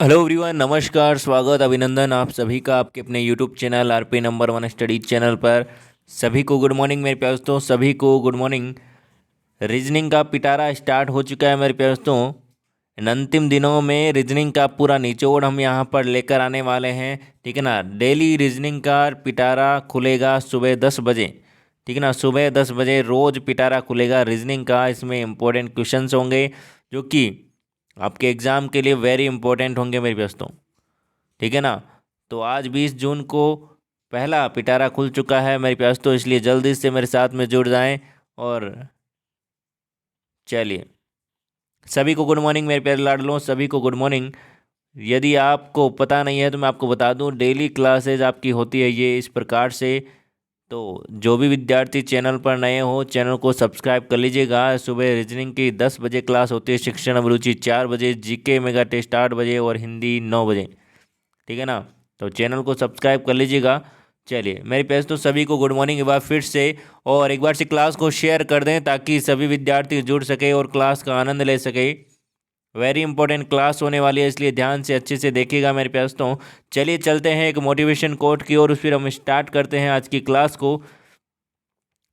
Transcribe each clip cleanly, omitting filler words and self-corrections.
Hello everyone, नमस्कार, स्वागत, अभिनंदन आप सभी का आपके अपने YouTube channel RP number one study channel पर। सभी को गुड मॉर्निंग मेरे प्यारे दोस्तों, सभी को गुड मॉर्निंग। रीजनिंग का पिटारा स्टार्ट हो चुका है मेरे प्यारे दोस्तों। इन अंतिम दिनों में रीजनिंग का पूरा निचोड़ हम यहाँ पर लेकर आने वाले हैं। ठीक है ना। डेली रीजनिंग का पिटारा खुलेगा सुबह 10 बजे। ठीक है ना, सुबह 10 बजे रोज़ पिटारा खुलेगा रीजनिंग का। इसमें इंपॉर्टेंट क्वेश्चंस होंगे जो कि आपके एग्ज़ाम के लिए वेरी इंपॉर्टेंट होंगे मेरे दोस्तों। ठीक है ना। तो आज 20 जून को पहला पिटारा खुल चुका है मेरे प्यास, तो इसलिए जल्दी से मेरे साथ में जुड़ जाएं। और चलिए, सभी को गुड मॉर्निंग मेरे प्यारे लाडलों, सभी को गुड मॉर्निंग। यदि आपको पता नहीं है तो मैं आपको बता दूं, डेली क्लासेज आपकी होती है ये इस प्रकार से। तो जो भी विद्यार्थी चैनल पर नए हो, चैनल को सब्सक्राइब कर लीजिएगा। सुबह रीजनिंग की 10 बजे क्लास होती है, शिक्षण अभिरुचि 4 बजे, जीके मेगा टेस्ट 8 बजे और हिंदी 9 बजे। ठीक है ना। तो चैनल को सब्सक्राइब कर लीजिएगा। चलिए मेरे पेज तो सभी को गुड मॉर्निंग एक बार फिर से। और एक बार से क्लास को शेयर कर दें ताकि सभी विद्यार्थी जुड़ सके और क्लास का आनंद ले सके। वेरी इंपॉर्टेंट क्लास होने वाली है, इसलिए ध्यान से अच्छे से देखिएगा मेरे प्यारे दोस्तों। चलिए चलते हैं एक मोटिवेशन कोट की ओर, फिर हम स्टार्ट करते हैं आज की क्लास को।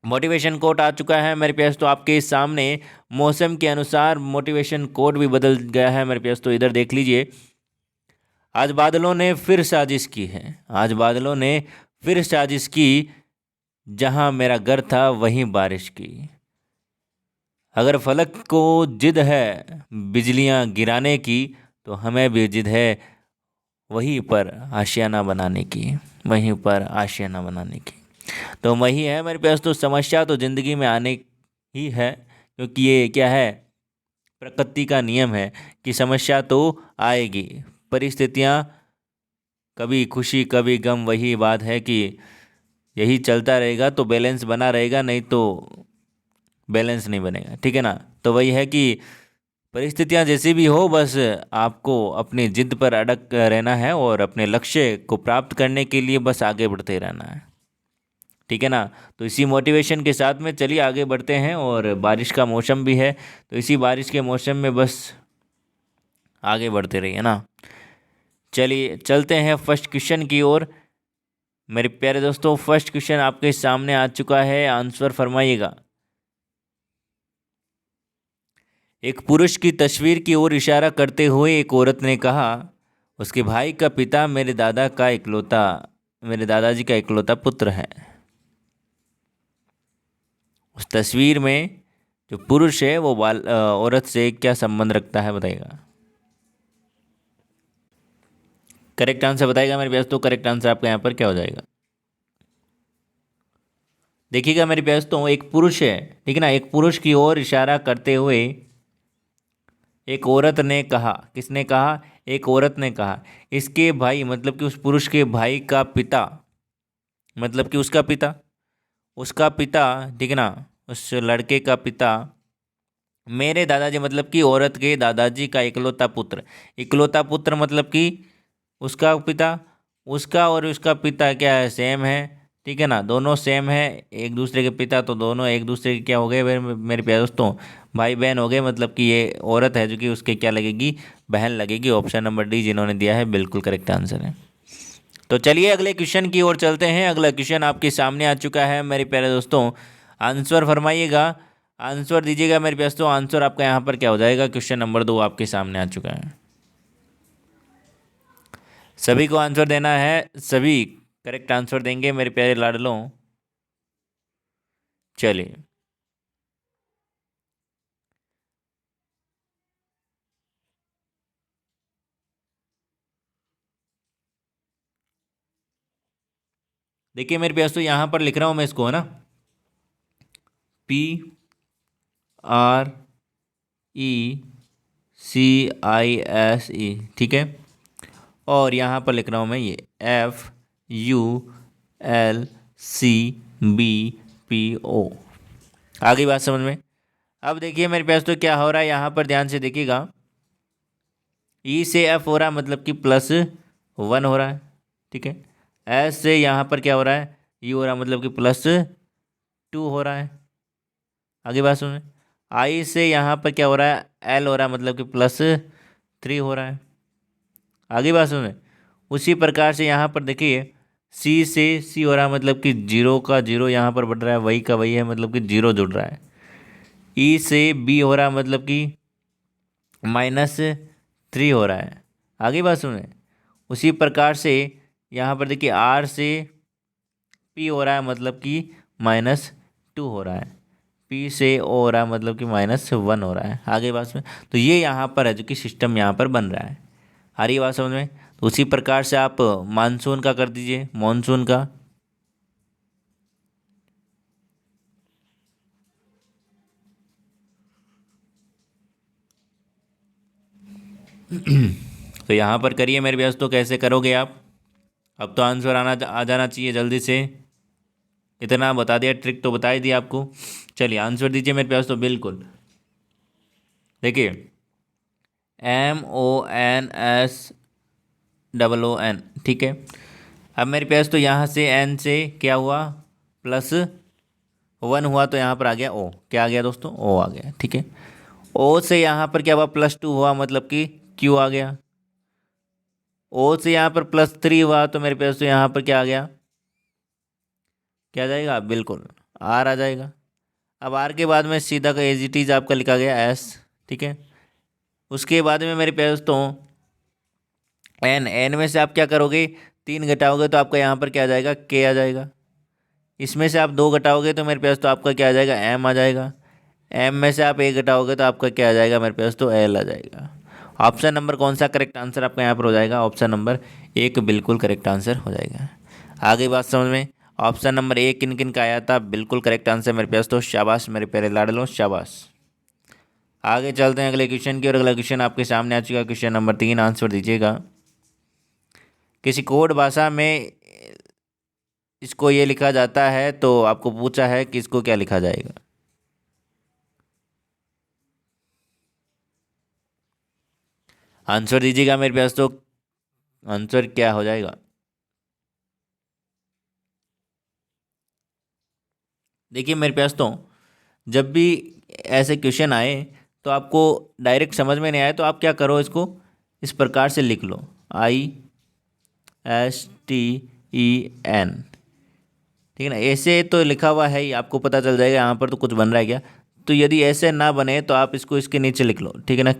मोटिवेशन कोट आ चुका है मेरे प्यारे दोस्तों आपके सामने। मौसम के अनुसार मोटिवेशन कोट भी बदल गया है मेरे प्यारे दोस्तों, इधर देख लीजिए। आज बादलों ने फिर साजिश की है, आज बादलों ने फिर साजिश की, जहां मेरा घर था वहीं बारिश की। अगर फलक को जिद है बिजलियां गिराने की, तो हमें भी जिद है वहीं पर आशियाना बनाने की, वहीं पर आशियाना बनाने की। तो वही है मेरे पास। तो समस्या तो ज़िंदगी में आने ही है, क्योंकि ये क्या है, प्रकृति का नियम है कि समस्या तो आएगी। परिस्थितियाँ कभी खुशी कभी गम, वही बात है कि यही चलता रहेगा तो बैलेंस बना रहेगा, नहीं तो बैलेंस नहीं बनेगा। ठीक है ना। तो वही है कि परिस्थितियां जैसी भी हो, बस आपको अपनी जिद पर अड़ग रहना है और अपने लक्ष्य को प्राप्त करने के लिए बस आगे बढ़ते रहना है। ठीक है ना। तो इसी मोटिवेशन के साथ में चलिए आगे बढ़ते हैं। और बारिश का मौसम भी है, तो इसी बारिश के मौसम में बस आगे बढ़ते रहिए ना। चलिए चलते हैं फर्स्ट क्वेश्चन की ओर। मेरे प्यारे दोस्तों, फर्स्ट क्वेश्चन आपके सामने आ चुका है, आंसर फरमाइएगा। एक पुरुष की तस्वीर की ओर इशारा करते हुए एक औरत ने कहा, उसके भाई का पिता मेरे दादाजी का इकलौता पुत्र है। उस तस्वीर में जो पुरुष है वो औरत से क्या संबंध रखता है, बताइएगा। करेक्ट आंसर बताइएगा मेरे प्यास। तो करेक्ट आंसर आपका यहाँ पर क्या हो जाएगा, देखिएगा मेरे प्यास। तो एक पुरुष है, ठीक है ना, एक पुरुष की ओर इशारा करते हुए एक औरत ने कहा, किसने कहा, एक औरत ने कहा, इसके भाई मतलब कि उस पुरुष के भाई का पिता, मतलब कि उसका पिता, ठीक है ना, उस लड़के का पिता, मेरे दादाजी मतलब कि औरत के दादाजी का इकलौता पुत्र मतलब कि उसका पिता, उसका और उसका पिता क्या है, सेम है। ठीक है ना, दोनों सेम है एक दूसरे के पिता, तो दोनों एक दूसरे के क्या हो गए मेरे प्यारे दोस्तों, भाई बहन हो गए। मतलब कि ये औरत है जो कि उसके क्या लगेगी, बहन लगेगी। ऑप्शन नंबर डी जिन्होंने दिया है बिल्कुल करेक्ट आंसर है। तो चलिए अगले क्वेश्चन की ओर चलते हैं। अगला क्वेश्चन आपके सामने आ चुका है मेरे प्यारे दोस्तों, आंसर फरमाइएगा, आंसर दीजिएगा मेरे प्यारे दोस्तों। आंसर आपका यहाँ पर क्या हो जाएगा, क्वेश्चन नंबर 2 आपके सामने आ चुका है। सभी को आंसर देना है, सभी करेक्ट आंसर देंगे मेरे प्यारे लाडलों। चलिए देखिए मेरे प्यारे दोस्तों, यहाँ पर लिख रहा हूँ मैं इसको, है ना, PRECISE, ठीक है। और यहाँ पर लिख रहा हूँ मैं ये FULCBPO। आगे बात समझ में। अब देखिए मेरे प्यास, तो क्या हो रहा है यहाँ पर, ध्यान से देखिएगा। ई से एफ हो रहा है मतलब कि +1 हो रहा है। ठीक है। एस से यहाँ पर क्या हो रहा है, यू हो रहा है मतलब कि +2 हो रहा है। आगे बात सुन। आई से यहाँ पर क्या हो रहा है, एल हो रहा है मतलब कि +3 हो रहा है। आगे बात सुने। उसी प्रकार से यहाँ पर देखिए सी से सी हो रहा है, मतलब कि जीरो का जीरो यहाँ पर बढ़ रहा है, वही का वही है, मतलब कि जीरो जुड़ रहा है। ई से बी हो रहा है, मतलब कि -3 हो रहा है। आगे बात सुने। उसी प्रकार से यहाँ पर देखिए आर से पी हो रहा है, मतलब कि -2 हो रहा है। पी से ओ हो रहा है, मतलब कि -1 हो रहा है। आगे बात में तो ये यहाँ पर है जो कि सिस्टम यहाँ पर बन रहा है। आ रही बात समझ में। तो उसी प्रकार से आप मानसून का कर दीजिए, मॉनसून का। तो यहाँ पर करिए मेरे व्यास। तो कैसे करोगे आप? अब तो आंसर आ जाना चाहिए जल्दी से। इतना बता दिया, ट्रिक तो बता ही दी आपको। चलिए आंसर दीजिए मेरे पास। तो बिल्कुल देखिए MONSOON, ठीक है। अब मेरे पास तो यहाँ से N से क्या हुआ, +1 हुआ, तो यहाँ पर आ गया O। क्या आ गया दोस्तों? O आ गया, ठीक है। O से यहाँ पर क्या हुआ, +2 हुआ, मतलब कि Q आ गया। O से यहाँ पर +3 हुआ, तो मेरे पास तो यहाँ पर क्या आ गया, क्या आ जाएगा? बिल्कुल R आ जाएगा। अब R के बाद में सीधा का एज इट इज आपका लिखा गया S, ठीक है। उसके बाद में मेरे पास तो N में से आप क्या करोगे, 3 घटाओगे तो आपका यहाँ पर क्या आ जाएगा, K आ जाएगा। इसमें से आप 2 घटाओगे तो मेरे पास तो आपका क्या आ जाएगा, M आ जाएगा। M में से आप 1 घटाओगे तो आपका क्या आ जाएगा, मेरे पास तो L आ जाएगा। ऑप्शन नंबर कौन सा करेक्ट आंसर आपका यहाँ पर हो जाएगा? ऑप्शन नंबर 1 बिल्कुल करेक्ट आंसर हो जाएगा। आगे बात समझ में। ऑप्शन नंबर 1 किन किन का आया था? बिल्कुल करेक्ट आंसर मेरे पास तो। शाबाश मेरे प्यारे लाडलो, शाबाश। आगे चलते हैं अगले क्वेश्चन की। और अगला क्वेश्चन आपके सामने आ चुका है, क्वेश्चन नंबर 3। आंसर दीजिएगा। किसी कोड भाषा में इसको ये लिखा जाता है, तो आपको पूछा है कि इसको क्या लिखा जाएगा। आंसर दीजिएगा मेरे पास तो। आंसर क्या हो जाएगा? देखिए मेरे पास तो जब भी ऐसे क्वेश्चन आए तो आपको डायरेक्ट समझ में नहीं आए तो आप क्या करो, इसको इस प्रकार से लिख लो, ISTEN, ठीक है ना। ऐसे तो लिखा हुआ है ही, आपको पता चल जाएगा यहाँ पर तो कुछ बन रहा है क्या। तो यदि ऐसे ना बने तो आप इसको इसके नीचे लिख लो, ठीक है ना,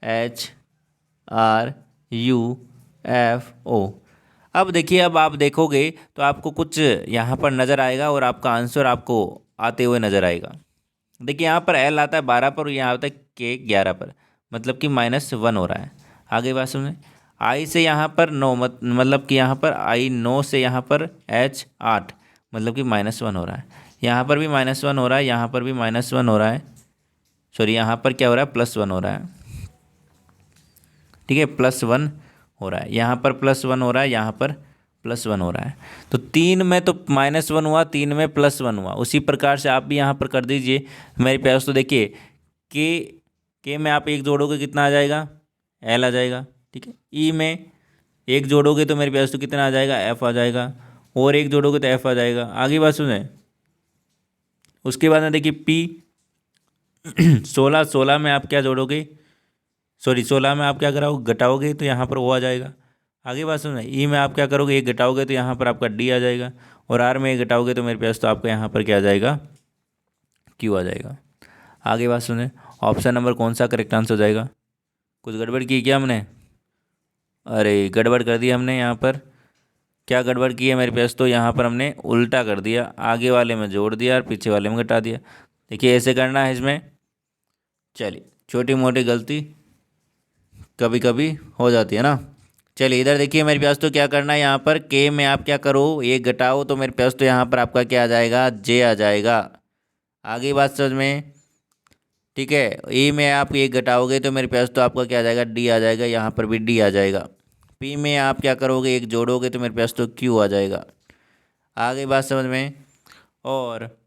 KHRUFO। अब देखिए, अब आप देखोगे तो आपको कुछ यहाँ पर नज़र आएगा और आपका आंसर आपको आते हुए नज़र आएगा। देखिए यहाँ पर L आता है 12 पर और यहाँ आता है K 11 पर, मतलब कि -1 हो रहा है। आगे बात सुने। I से यहाँ पर 9, मतलब कि यहाँ पर I 9 से यहाँ पर H 8, मतलब कि -1 हो रहा है। यहाँ पर भी -1 हो रहा है, यहाँ पर भी -1 हो रहा है। सॉरी, यहाँ पर क्या हो रहा है, +1 हो रहा है, ठीक है, +1 हो रहा है। यहाँ पर +1 हो रहा है, यहाँ पर +1 हो रहा है। तो 3 में तो -1 हुआ, 3 में +1 हुआ। उसी प्रकार से आप भी यहाँ पर कर दीजिए मेरे प्यास। तो देखिए के में आप 1 जोड़ोगे कितना आ जाएगा, L आ जाएगा, ठीक है। ई में 1 जोड़ोगे तो मेरे प्यास तो कितना आ जाएगा, F आ जाएगा। और 1 जोड़ोगे तो F आ जाएगा। आगे बात सुने। उसके बाद में देखिए P 16 में आप क्या जोड़ोगे, सॉरी 16 में आप क्या कराओगे, घटाओगे तो यहाँ पर वो आ जाएगा। आगे बात सुनो। ई में आप क्या करोगे, 1 घटाओगे तो यहाँ पर आपका डी आ जाएगा। और आर में 1 घटाओगे तो मेरे पास तो आपका यहाँ पर क्या आ जाएगा, क्यू आ जाएगा। आगे बात सुने। ऑप्शन नंबर कौन सा करेक्ट आंसर हो जाएगा? कुछ गड़बड़ की क्या हमने? अरे गड़बड़ कर दिया हमने यहाँ पर। क्या गड़बड़ की है मेरे पास? तो यहाँ पर हमने उल्टा कर दिया, आगे वाले में जोड़ दिया और पीछे वाले में घटा दिया। देखिए ऐसे करना है इसमें। चलिए, छोटी मोटी गलती कभी कभी हो जाती है ना। चलिए इधर देखिए मेरे पास तो क्या करना है, यहाँ पर के में आप क्या करो, 1 घटाओ तो मेरे पास तो यहाँ पर आपका क्या आ जाएगा, जे आ जाएगा। आगे बात समझ में, ठीक है। ए में आप 1 घटाओगे तो मेरे पास तो आपका क्या आ जाएगा, डी आ जाएगा, यहाँ पर भी डी आ जाएगा। पी में आप क्या करोगे, 1 जोड़ोगे तो मेरे पास तो क्यू आ जाएगा। आगे बात समझ में। और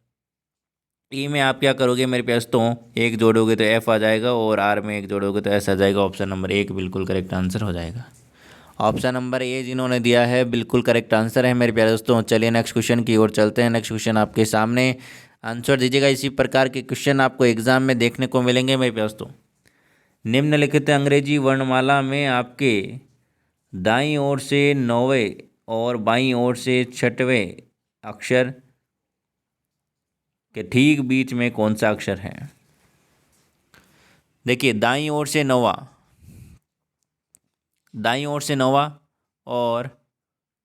ई में आप क्या करोगे, मेरे पास तो 1 जोड़ोगे तो एफ आ जाएगा, और आर में 1 जोड़ोगे तो एस आ जाएगा। ऑप्शन नंबर 1 बिल्कुल करेक्ट आंसर हो जाएगा। ऑप्शन नंबर ए जिन्होंने दिया है बिल्कुल करेक्ट आंसर है मेरे प्यारे दोस्तों। चलिए नेक्स्ट क्वेश्चन की ओर चलते हैं। नेक्स्ट क्वेश्चन आपके सामने, आंसर दीजिएगा। इसी प्रकार के क्वेश्चन आपको एग्जाम में देखने को मिलेंगे मेरे प्यारे दोस्तों। निम्नलिखित अंग्रेजी वर्णमाला में आपके दाईं ओर से 9वें और बाईं ओर से 6वें अक्षर के ठीक बीच में कौन सा अक्षर है? देखिए, दाईं ओर से 9वां, दाईं ओर से 9वां और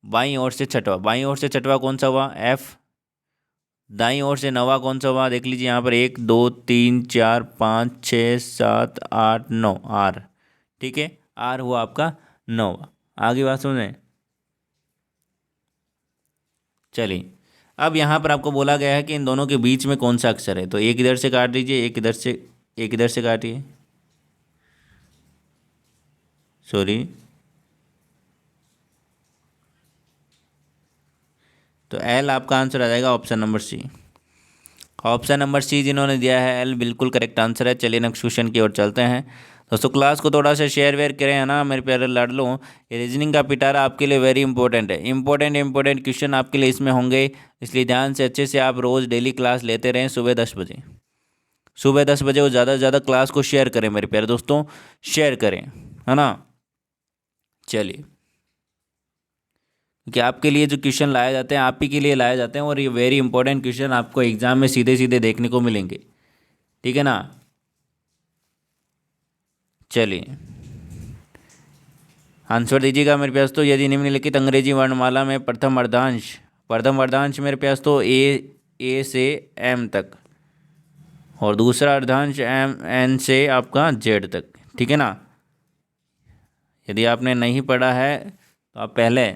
बाईं ओर से 6वां। बाईं ओर से 6वां कौन सा हुआ? एफ। दाईं ओर से 9वां कौन सा हुआ? देख लीजिए यहाँ पर 1 2 3 4 5 6 7 8 9, आर। ठीक है, आर हुआ आपका 9वां। आगे बात सुने। चलिए, अब यहाँ पर आपको बोला गया है कि इन दोनों के बीच में कौन सा अक्षर है, तो एक इधर से काट दीजिए, एक इधर से, एक इधर से काटिए, सॉरी। तो एल आपका आंसर आ जाएगा option number C. Option number C जिन्होंने दिया है एल, बिल्कुल करेक्ट आंसर है। चलिए नेक्स्ट क्वेश्चन की ओर चलते हैं। दोस्तों क्लास को थोड़ा सा शेयर वेयर करें, है ना मेरे प्यारे लाडलों। ये रीजनिंग का पिटारा आपके लिए वेरी इंपॉर्टेंट है। इंपॉर्टेंट क्वेश्चन आपके लिए इसमें होंगे, इसलिए ध्यान से अच्छे से आप रोज़ डेली क्लास लेते रहें। सुबह 10 बजे, सुबह 10 बजे वो ज़्यादा से ज़्यादा क्लास को शेयर करें मेरे प्यारे दोस्तों, शेयर करें, है ना। चलिए, कि आपके लिए जो क्वेश्चन लाए जाते हैं आप ही के लिए लाए जाते हैं, और ये वेरी इंपॉर्टेंट क्वेश्चन आपको एग्जाम में सीधे सीधे देखने को मिलेंगे, ठीक है ना। चलिए आंसर दीजिएगा मेरे प्यास तो। यदि निम्नलिखित अंग्रेजी वर्णमाला में प्रथम अर्धांश मेरे प्यास तो ए से एम तक, और दूसरा अर्धांश एम एन से आपका जेड तक, ठीक है ना। यदि आपने नहीं पढ़ा है तो आप पहले,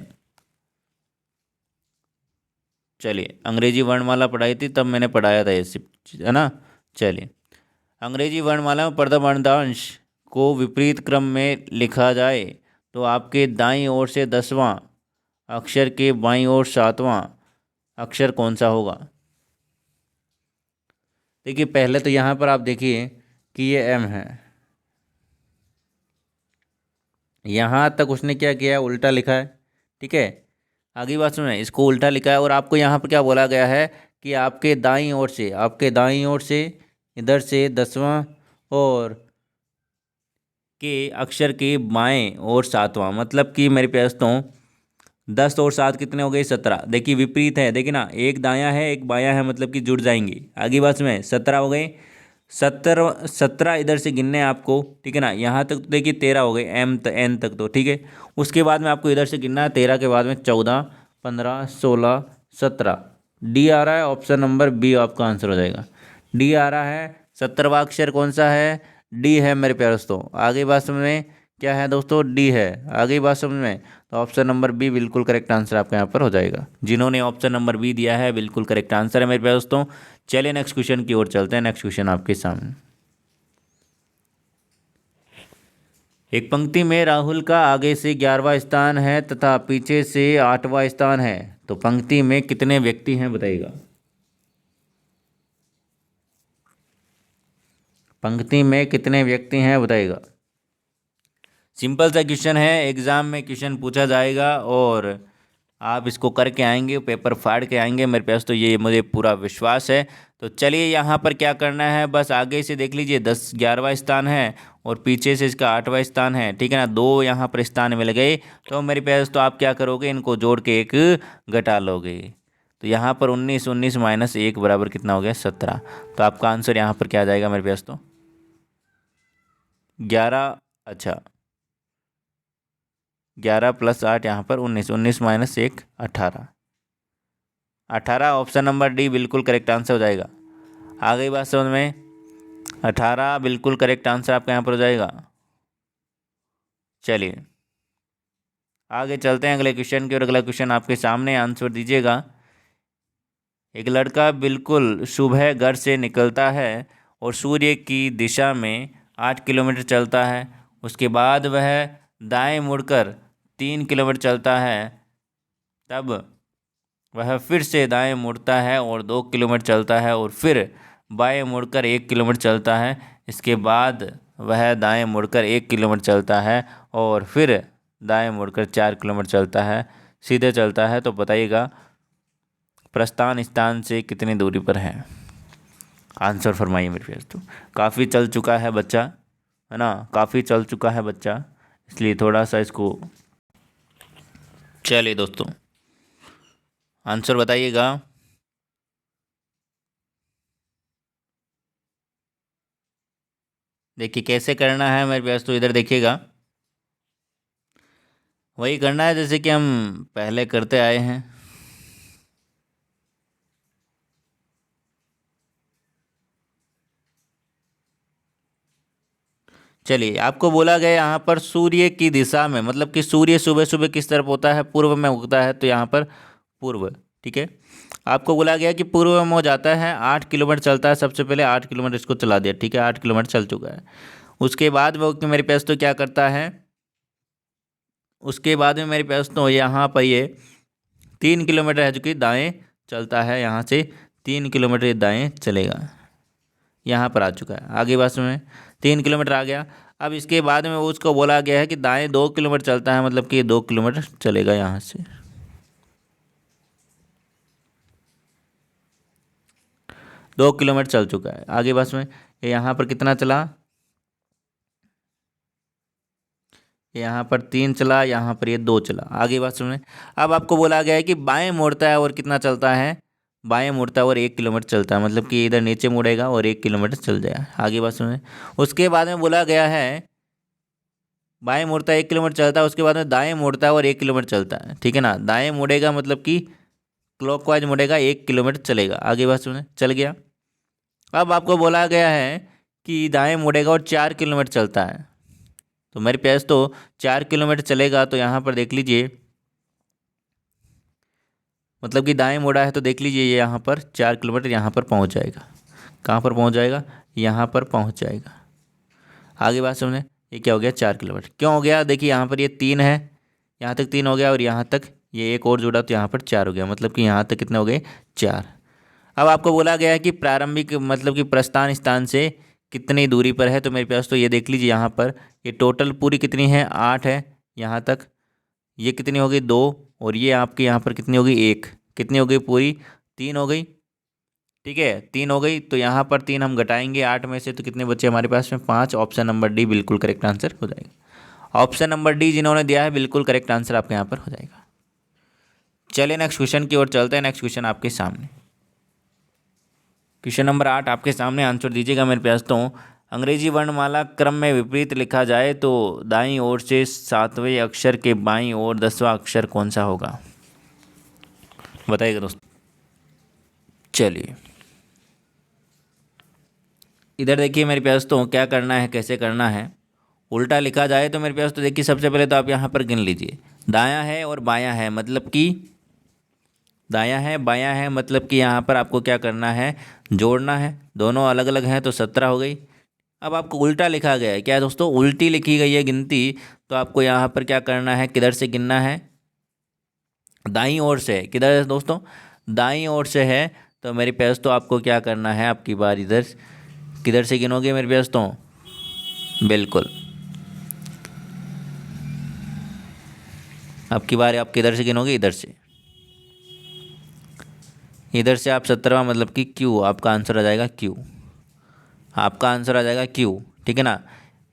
चलिए अंग्रेजी वर्णमाला पढ़ाई थी तब मैंने पढ़ाया था ये सब, है ना। चलिए, अंग्रेजी वर्णमाला में प्रथम अर्धांश को विपरीत क्रम में लिखा जाए तो आपके दाईं ओर से 10वां अक्षर के बाईं ओर 7वां अक्षर कौन सा होगा? देखिए, पहले तो यहाँ पर आप देखिए कि ये एम है, यहाँ तक उसने क्या किया, उल्टा लिखा है, ठीक है। आगे बात सुने, इसको उल्टा लिखा है, और आपको यहाँ पर क्या बोला गया है कि आपके दाईं ओर से, आपके दाईं ओर से इधर से 10वां और के अक्षर के बाएं और 7वां, मतलब कि मेरे प्यास तो 10 और 7 कितने हो गए? 17। देखिए विपरीत है, देखिए ना, एक दायां है एक बायां है, मतलब कि जुड़ जाएंगे। आगे बात में 17 हो गए, 17 इधर से गिनने हैं आपको, ठीक है ना। यहाँ तक तो देखिए 13 हो गए, एन तक तो ठीक है। उसके बाद में आपको इधर से गिनना है, 13 के बाद में 14 15 16 17। डी आ रहा है, ऑप्शन नंबर बी आपका आंसर हो जाएगा। डी आ रहा है। 17वां अक्षर कौन सा है? डी है मेरे प्यारे दोस्तों। आगे बात समझ में क्या है दोस्तों? डी है। आगे बात समझ में, तो ऑप्शन नंबर बी बिल्कुल करेक्ट आंसर आपका यहाँ पर हो जाएगा। जिन्होंने ऑप्शन नंबर बी दिया है बिल्कुल करेक्ट आंसर है मेरे प्यारे दोस्तों। चलिए नेक्स्ट क्वेश्चन की ओर चलते हैं। नेक्स्ट क्वेश्चन आपके सामने। एक पंक्ति में राहुल का आगे से 11वां स्थान है तथा पीछे से 8वां स्थान है, तो पंक्ति में कितने व्यक्ति हैं बताइएगा। पंक्ति में कितने व्यक्ति हैं बताइएगा। सिंपल सा क्वेश्चन है, एग्जाम में क्वेश्चन पूछा जाएगा और आप इसको करके आएंगे, पेपर फाड़ के आएंगे मेरे पास, तो ये मुझे पूरा विश्वास है। तो चलिए यहाँ पर क्या करना है, बस आगे से देख लीजिए 11वां स्थान है और पीछे से इसका 8वां स्थान है, ठीक है ना। 2 यहाँ पर स्थान मिल गए, तो मेरे पास तो आप क्या करोगे, इनको जोड़ के एक घटा लोगे। तो यहाँ पर 19 माइनस 1 बराबर कितना हो गया? 17। तो आपका आंसर यहाँ पर क्या आ जाएगा मेरे पास तो 11, अच्छा 11 + 8 यहाँ पर 19 माइनस 1 18। 18 ऑप्शन नंबर डी बिल्कुल करेक्ट आंसर हो जाएगा। आ गई बात समझ में? 18 बिल्कुल करेक्ट आंसर आपका यहाँ पर हो जाएगा। चलिए आगे चलते हैं अगले क्वेश्चन की, और अगला क्वेश्चन आपके सामने, आंसर दीजिएगा। एक लड़का बिल्कुल सुबह घर से निकलता है और सूर्य की दिशा में 8 किलोमीटर चलता है। उसके बाद वह दाएं मुड़कर 3 किलोमीटर चलता है, तब वह फिर से दाएं मुड़ता है और 2 किलोमीटर चलता है, और फिर बाएं मुड़कर 1 किलोमीटर चलता है। इसके बाद वह दाएं मुड़कर 1 किलोमीटर चलता है और फिर दाएं मुड़कर 4 किलोमीटर चलता है, सीधे चलता है। तो बताइएगा प्रस्थान स्थान से कितनी दूरी पर है? आंसर फरमाइए मेरे प्यारे दोस्तों। काफ़ी चल चुका है बच्चा, है ना, काफ़ी चल चुका है बच्चा, इसलिए थोड़ा सा इसको चलिए दोस्तों, आंसर बताइएगा। देखिए कैसे करना है मेरे पास, तो इधर देखिएगा, वही करना है जैसे कि हम पहले करते आए हैं। चलिए, आपको बोला गया यहाँ पर सूर्य की दिशा में, मतलब कि सूर्य सुबह सुबह किस तरफ होता है, पूर्व में उगता है, तो यहाँ पर पूर्व। ठीक है, आपको बोला गया कि पूर्व में हो जाता है, 8 किलोमीटर चलता है, सबसे पहले 8 किलोमीटर इसको चला दिया। ठीक है, 8 किलोमीटर चल चुका है। उसके बाद वो मेरे पास तो क्या करता है, उसके बाद में मेरे पास तो यहाँ पर ये 3 किलोमीटर है जो कि दाएँ चलता है, यहाँ से 3 किलोमीटर ये दाएँ चलेगा, यहाँ पर आ चुका है। आगे बस में 3 किलोमीटर आ गया। अब इसके बाद में वो उसको बोला गया है कि दाएँ 2 किलोमीटर चलता है, मतलब कि 2 किलोमीटर चलेगा यहाँ से। 2 किलोमीटर चल चुका है। आगे बस में ये यहाँ पर कितना चला, यहाँ पर 3 चला, यहाँ पर ये 2 चला। आगे बात सुने, अब आपको बोला गया है कि बाएं मुड़ता है और कितना चलता है, बाएं मुड़ता है और 1 किलोमीटर चलता है, मतलब कि इधर नीचे मुड़ेगा और 1 किलोमीटर चल जाएगा। आगे बात सुने, उसके बाद में बोला गया है बाएं मुड़ता है 1 किलोमीटर चलता है, उसके बाद में दाएं मुड़ता है और 1 किलोमीटर चलता है। ठीक है ना, दाएं मुड़ेगा मतलब कि क्लॉकवाइज मुड़ेगा, 1 किलोमीटर चलेगा। आगे बात सुने, चल गया। अब आपको बोला गया है कि दाएं मुड़ेगा और 4 किलोमीटर चलता है, तो मेरे पास तो 4 किलोमीटर चलेगा, तो यहाँ पर देख लीजिए, मतलब कि दाएं मुड़ा है तो देख लीजिए ये यहाँ पर 4 किलोमीटर यहाँ पर पहुँच जाएगा। कहाँ पर पहुँच जाएगा, यहाँ पर पहुँच जाएगा। आगे बात समझे, ये क्या हो गया, 4 किलोमीटर क्यों हो गया, देखिए यहाँ पर ये 3 है, यहाँ तक 3 हो गया और यहाँ तक ये एक और जुड़ा तो यहाँ पर 4 हो गया, मतलब कि यहाँ तक कितने हो गए, 4। अब आपको बोला गया है कि प्रारंभिक मतलब कि प्रस्थान स्थान से कितनी दूरी पर है, तो मेरे पास तो ये देख लीजिए यहाँ पर ये टोटल पूरी कितनी है, 8 है यहाँ तक, ये कितनी हो गई, 2, और ये आपके यहाँ पर कितनी हो गई, 1, कितनी हो गई पूरी, 3 हो गई। ठीक है, 3 हो गई, तो यहाँ पर 3 हम घटाएंगे 8 में से, तो कितने बच्चे हमारे पास में, 5। ऑप्शन नंबर डी बिल्कुल करेक्ट आंसर हो जाएगा। ऑप्शन नंबर डी जिन्होंने दिया है बिल्कुल करेक्ट आंसर आपके यहाँ पर हो जाएगा। चलिए नेक्स्ट क्वेश्चन की ओर चलते हैं। नेक्स्ट क्वेश्चन आपके सामने, क्वेश्चन नंबर 8 आपके सामने, आंसर दीजिएगा मेरे पास तो, अंग्रेजी वर्णमाला क्रम में विपरीत लिखा जाए तो दाईं ओर से 7वें अक्षर के बाईं ओर 10वां अक्षर कौन सा होगा, बताइएगा दोस्तों। चलिए इधर देखिए मेरे पास तो क्या करना है, कैसे करना है। उल्टा लिखा जाए तो मेरे पास तो देखिए सबसे पहले तो आप यहाँ पर गिन लीजिए, दायां है और बायां है, मतलब कि दायां है बायां है, मतलब कि यहाँ पर आपको क्या करना है, जोड़ना है। दोनों अलग अलग हैं तो 17 हो गई। अब आपको उल्टा लिखा गया है, क्या है दोस्तों, उल्टी लिखी गई है गिनती, तो आपको यहाँ पर क्या करना है, किधर से गिनना है, दाईं ओर से। किधर है दोस्तों, दाईं ओर से है, तो मेरे पास तो आपको क्या करना है, आपकी बार इधर किधर से गिनोगे मेरे पास तो, बिल्कुल आपकी बार, आप किधर से गिनोगे, इधर से, इधर से आप 17वां, मतलब कि क्यू, आपका आंसर आ जाएगा क्यू, आपका आंसर आ जाएगा क्यू। ठीक है ना,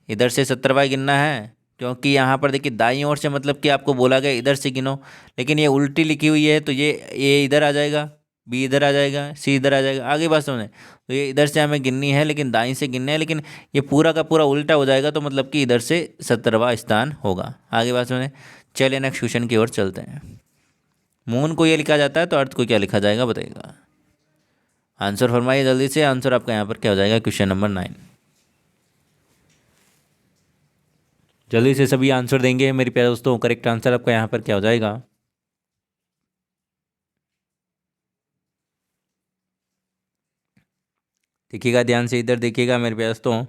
इधर से 17वां गिनना है, क्योंकि यहाँ पर देखिए दाईं ओर से, मतलब कि आपको बोला गया इधर से गिनो, लेकिन ये उल्टी लिखी हुई है, तो ये इधर आ जाएगा, बी इधर आ जाएगा, सी इधर आ जाएगा। आगे बात समझे, तो ये इधर से हमें गिननी है, लेकिन दाईं से गिनना है, लेकिन ये पूरा का पूरा उल्टा हो जाएगा, तो मतलब कि इधर से 17वां स्थान होगा। आगे बात समझे, चलिए नेक्स्ट क्वेश्चन की ओर चलते हैं। मून को ये लिखा जाता है तो अर्थ को क्या लिखा जाएगा, बताइएगा। आंसर फरमाइए जल्दी से, आंसर आपका यहाँ पर क्या हो जाएगा, क्वेश्चन नंबर 9। जल्दी से सभी आंसर देंगे मेरे प्यारे दोस्तों, करेक्ट आंसर आपका यहाँ पर क्या हो जाएगा। देखिएगा ध्यान से, इधर देखिएगा मेरे प्यारे दोस्तों,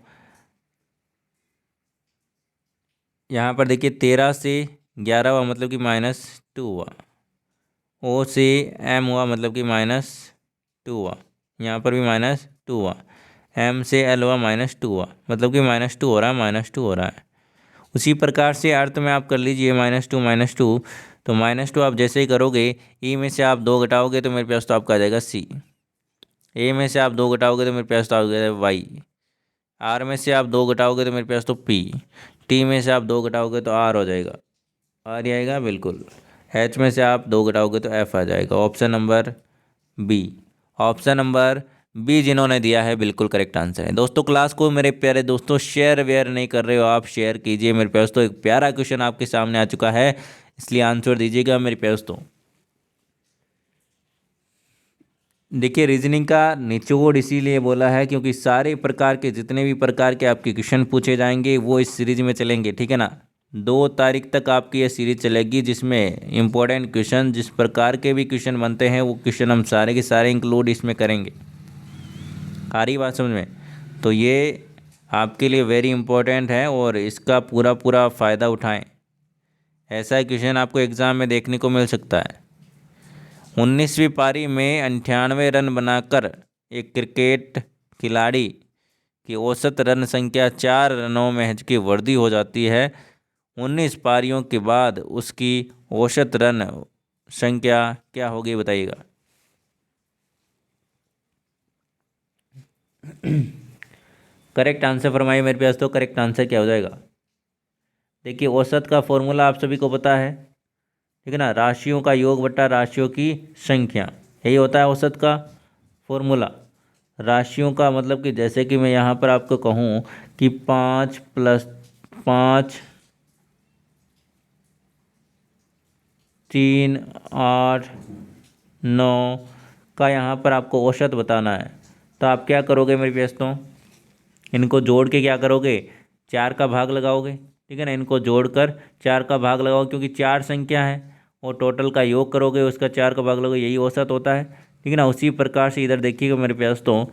यहाँ पर देखिए 13 से 11 हुआ, मतलब कि -2 हुआ। ओ से एम हुआ, मतलब कि -2 हुआ। यहाँ पर भी -2 हुआ। एम से एल हुआ, -2 हुआ, मतलब कि -2 हो रहा है, -2 हो रहा है। उसी प्रकार से अर्थ में आप कर लीजिए -2 तो -2 आप जैसे ही करोगे, ई में से आप 2 घटाओगे तो मेरे पास तो आपका आ जाएगा सी, ए में से आप 2 घटाओगे तो मेरे पास तो आ जाएगा वाई, आर में से आप 2 घटाओगे तो मेरे पास तो पी, टी में से आप 2 घटाओगे तो आर हो जाएगा, आर ही आएगा बिल्कुल। एच में से आप 2 घटाओगे तो एफ आ जाएगा। Option number B, option number B जिन्होंने दिया है बिल्कुल करेक्ट आंसर है। दोस्तों क्लास को मेरे प्यारे दोस्तों शेयर वेयर नहीं कर रहे हो आप, शेयर कीजिए मेरे प्यारे दोस्तों। एक प्यारा क्वेश्चन आपके सामने आ चुका है, इसलिए आंसर दीजिएगा मेरे प्यारे दोस्तों। देखिए रीजनिंग का निचोड़ इसीलिए बोला है क्योंकि सारे प्रकार के जितने भी प्रकार के आपके क्वेश्चन पूछे जाएंगे वो इस सीरीज में चलेंगे, ठीक है ना। 2 तारीख तक आपकी ये सीरीज चलेगी जिसमें इम्पोर्टेंट क्वेश्चन जिस प्रकार के भी क्वेश्चन बनते हैं वो क्वेश्चन हम सारे के सारे इंक्लूड इसमें करेंगे। आ रही बात समझ में? तो ये आपके लिए वेरी इंपॉर्टेंट है और इसका पूरा पूरा फ़ायदा उठाएं। ऐसा क्वेश्चन आपको एग्ज़ाम में देखने को मिल सकता है। 19वीं पारी में 98 रन बनाकर एक क्रिकेट खिलाड़ी की औसत रन संख्या 4 रनों में हिचकी वृद्धि हो जाती है। 19 पारियों के बाद उसकी औसत रन संख्या क्या होगी बताइएगा। करेक्ट आंसर फरमाइए मेरे पास। तो करेक्ट आंसर क्या हो जाएगा? देखिए औसत का फॉर्मूला आप सभी को पता है, ठीक है ना। राशियों का योग बटा राशियों की संख्या, यही होता है औसत का फॉर्मूला। राशियों का मतलब कि जैसे कि मैं यहाँ पर आपको कहूँ कि 5 + 5 3 8 9 का यहाँ पर आपको औसत बताना है। तो आप क्या करोगे मेरे दोस्तों, इनको जोड़ के क्या करोगे, 4 का भाग लगाओगे, ठीक है ना। इनको जोड़कर 4 का भाग लगाओ क्योंकि 4 संख्या है और टोटल का योग करोगे उसका 4 का भाग लगोगे, यही औसत होता है, ठीक है ना। उसी प्रकार से इधर देखिएगा मेरे दोस्तों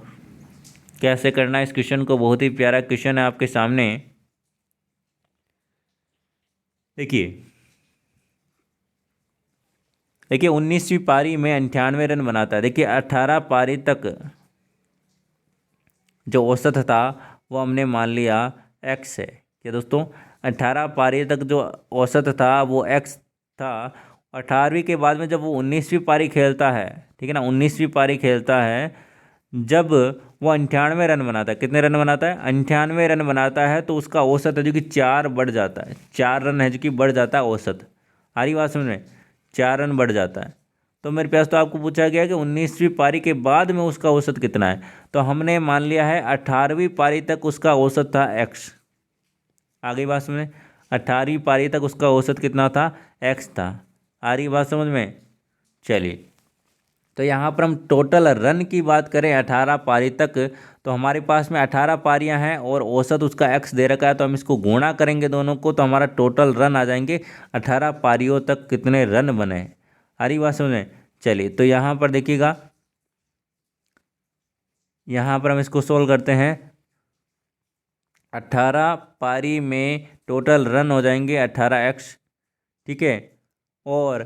कैसे करना है इस क्वेश्चन को। बहुत ही प्यारा क्वेश्चन है आपके सामने। देखिए 19वीं पारी में 98 रन बनाता है। देखिए 18 पारी तक जो औसत था वो हमने मान लिया एक्स है। क्या दोस्तों, 18 पारी तक जो औसत था वो एक्स था। 18वीं के बाद में जब वो 19वीं पारी खेलता है, ठीक है ना, 19वीं पारी खेलता है, जब वो 98 रन बनाता है, कितने रन बनाता है, 98 रन बनाता है, तो उसका औसत है जो कि 4 बढ़ जाता है। 4 रन है जो कि बढ़ जाता है औसत। आ रही बात समझ में? 4 रन बढ़ जाता है। तो मेरे पास तो आपको पूछा गया कि 19वीं पारी के बाद में उसका औसत कितना है, तो हमने मान लिया है 18वीं पारी तक उसका औसत था एक्स। आ गई बात समझ में? 18वीं पारी तक उसका औसत कितना था, एक्स था। आ रही बात समझ में? चलिए, तो यहाँ पर हम टोटल रन की बात करें 18 पारी तक, तो हमारे पास में 18 पारियाँ हैं और औसत उसका एक्स दे रखा है, तो हम इसको गुणा करेंगे दोनों को, तो हमारा टोटल रन आ जाएंगे 18 पारियों तक कितने रन बने। आ रही बात समझ में? चलिए, तो यहाँ पर देखिएगा, यहाँ पर हम इसको सोल्व करते हैं। 18 पारी में टोटल रन हो जाएंगे 18x, ठीक है। और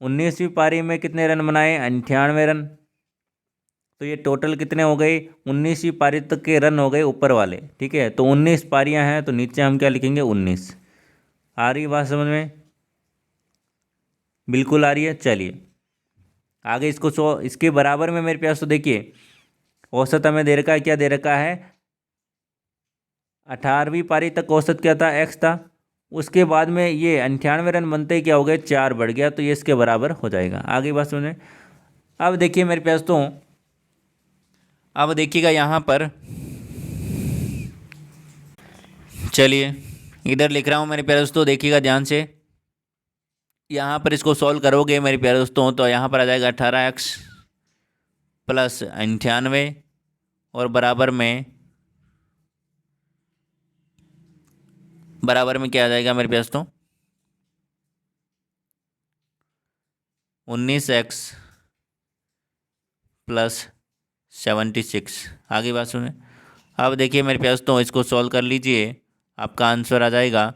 19वीं पारी में कितने रन बनाए, 98 रन। तो ये टोटल कितने हो गए, 19वीं पारी तक के रन हो गए ऊपर वाले, ठीक है। तो 19 पारियां हैं, तो नीचे हम क्या लिखेंगे, 19। आ रही बात समझ में? बिल्कुल आ रही है। चलिए आगे इसको इसके बराबर में मेरे पास तो देखिए औसत हमें दे रखा है, क्या दे रखा है, 18वीं पारी तक औसत क्या था, एक्स था। उसके बाद में ये 98 रन बनते ही क्या हो गए, 4 बढ़ गया, तो ये इसके बराबर हो जाएगा। आगे बात समझ में? अब देखिए मेरे पास तो, अब देखिएगा यहाँ पर, चलिए इधर लिख रहा हूँ मेरे प्यारे दोस्तों, देखिएगा ध्यान से। यहाँ पर इसको सॉल्व करोगे मेरे प्यारे दोस्तों, तो यहाँ पर आ जाएगा 18x + 98 और बराबर में क्या आ जाएगा मेरे प्यारे दोस्तों, 19x + 76। आगे बात सुने। अब देखिए मेरे प्यारे दोस्तों इसको सॉल्व कर लीजिए, आपका आंसर आ जाएगा।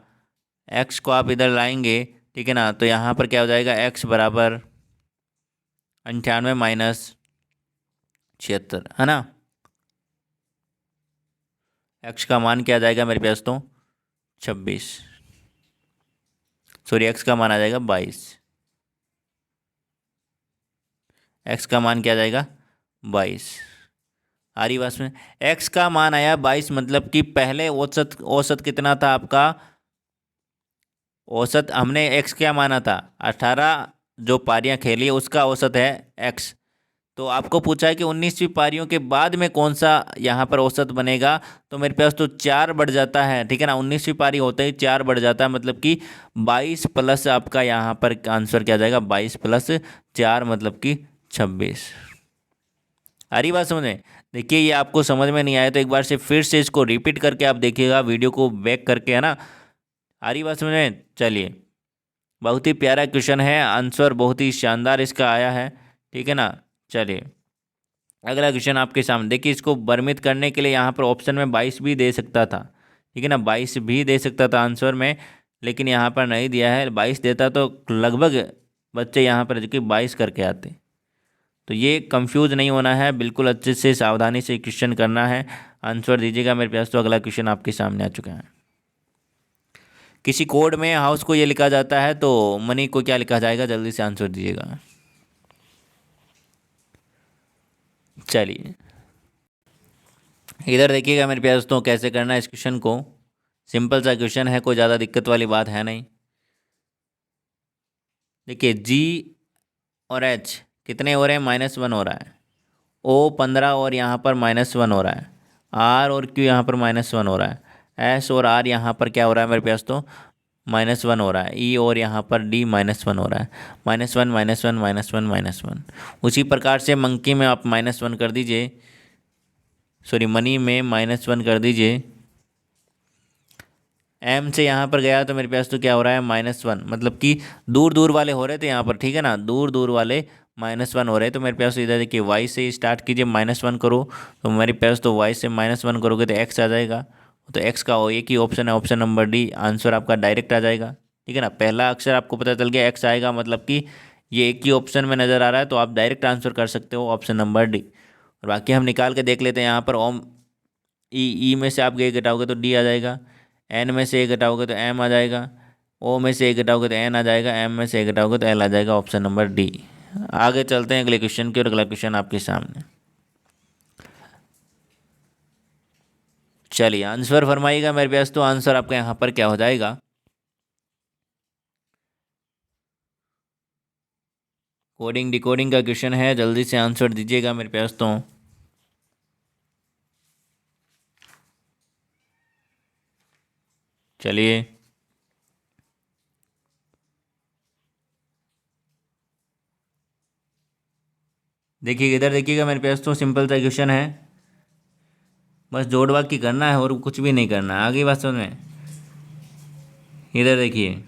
x को आप इधर लाएंगे, ठीक है ना, तो यहाँ पर क्या हो जाएगा, x बराबर 98 - 76, है ना। x का मान क्या आ जाएगा मेरे प्यारे दोस्तों, 26, सॉरी x का मान आ जाएगा 22। x का मान क्या आ जाएगा, 22। आ रही बात में? x का मान आया 22, मतलब कि पहले औसत कितना था आपका, औसत हमने एक्स क्या माना था, 18 जो पारियां खेली है उसका औसत है एक्स। तो आपको पूछा है कि 19वीं पारियों के बाद में कौन सा यहाँ पर औसत बनेगा, तो मेरे पास तो 4 बढ़ जाता है, ठीक है ना। 19वीं पारी होते ही 4 बढ़ जाता है, मतलब कि 22 प्लस आपका यहाँ पर आंसर क्या आ जाएगा, 22 प्लस 4 मतलब कि 26। आ रही बात समझ में। देखिए ये आपको समझ में नहीं आया तो एक बार से फिर से इसको रिपीट करके आप देखिएगा, वीडियो को बैक करके, है ना। आ रही बात समझ में। चलिए, बहुत ही प्यारा क्वेश्चन है, आंसर बहुत ही शानदार इसका आया है, ठीक है ना। चलिए अगला क्वेश्चन आपके सामने देखिए, इसको वर्मित करने के लिए यहाँ पर ऑप्शन में 22 भी दे सकता था, ठीक है ना, 22 भी दे सकता था आंसर में, लेकिन यहाँ पर नहीं दिया है। 22 देता तो लगभग बच्चे यहाँ पर जो कि 22 करके आते। तो ये कंफ्यूज नहीं होना है, बिल्कुल अच्छे से सावधानी से क्वेश्चन करना है, आंसर दीजिएगा मेरे पास। तो अगला क्वेश्चन आपके सामने आ चुका है। किसी कोड में हाउस को ये लिखा जाता है तो मनी को क्या लिखा जाएगा, जल्दी से आंसर दीजिएगा। चलिए इधर देखिएगा मेरे प्यारे दोस्तों, कैसे करना है इस क्वेश्चन को। सिंपल सा क्वेश्चन है, कोई ज़्यादा दिक्कत वाली बात है नहीं। देखिए जी और एच कितने हो रहे हैं, -1 हो रहा है। ओ 15 और यहाँ पर -1 हो रहा है। आर और क्यू यहाँ पर -1 हो रहा है। एस और आर यहाँ पर क्या हो रहा है मेरे पास, तो -1 हो रहा है। ई और यहाँ पर डी -1 हो रहा है। -1 -1 -1 -1। उसी प्रकार से मंकी में आप -1 कर दीजिए, सॉरी मनी में -1 कर दीजिए। एम से यहाँ पर गया तो मेरे पास तो क्या हो रहा है, -1, मतलब कि दूर दूर वाले हो रहे थे यहाँ पर, ठीक है ना, दूर दूर वाले -1 हो रहे हैं। तो मेरे पास इधर देखिए वाई से स्टार्ट कीजिए, -1 करो तो मेरे पास तो वाई से -1 करोगे तो एक्स आ जाएगा। तो एक्स का एक ही ऑप्शन है, ऑप्शन नंबर डी, आंसर आपका डायरेक्ट आ जाएगा, ठीक है ना। पहला अक्षर आपको पता चल गया एक्स आएगा, मतलब कि ये एक ही ऑप्शन में नज़र आ रहा है, तो आप डायरेक्ट आंसर कर सकते हो ऑप्शन नंबर डी। और बाकी हम निकाल के देख लेते हैं। यहाँ पर ओम ई में से आप ए घटाओगे तो डी आ जाएगा, एन में से ए घटाओगे तो एम आ जाएगा, ओ में से ए घटाओगे तो एन आ जाएगा, एम में से ए घटाओगे तो एल आ जाएगा, ऑप्शन नंबर डी। आगे चलते हैं अगले क्वेश्चन की, और अगला क्वेश्चन आपके सामने। चलिए आंसर फरमाइएगा मेरे पास, तो आंसर आपका यहाँ पर क्या हो जाएगा। कोडिंग डिकोडिंग का क्वेश्चन है, जल्दी से आंसर दीजिएगा मेरे पास तो। चलिए देखिए इधर देखिएगा मेरे पास तो सिंपल सा क्वेश्चन है, बस जोड़ बाकी करना है और कुछ भी नहीं करना है, आगे बात समझ में। इधर देखिए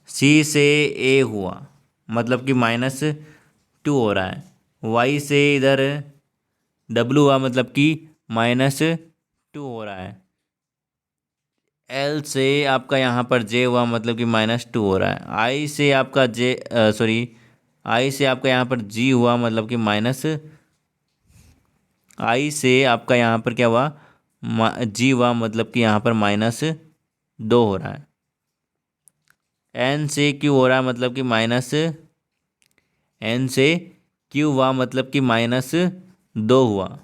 सी से ए हुआ, मतलब कि -2 हो रहा है। वाई से इधर डब्लू हुआ, मतलब कि -2 हो रहा है। एल से आपका यहाँ पर जे हुआ, मतलब कि -2 हो रहा है। आई से आपका जे सॉरी आई से आपका यहाँ पर जी हुआ, मतलब कि माइनस, आई से आपका यहाँ पर क्या हुआ, जी हुआ, मतलब कि यहाँ पर -2 हो रहा है। एन से क्यू हो रहा है, मतलब कि एन से क्यू हुआ, मतलब कि -2 हुआ,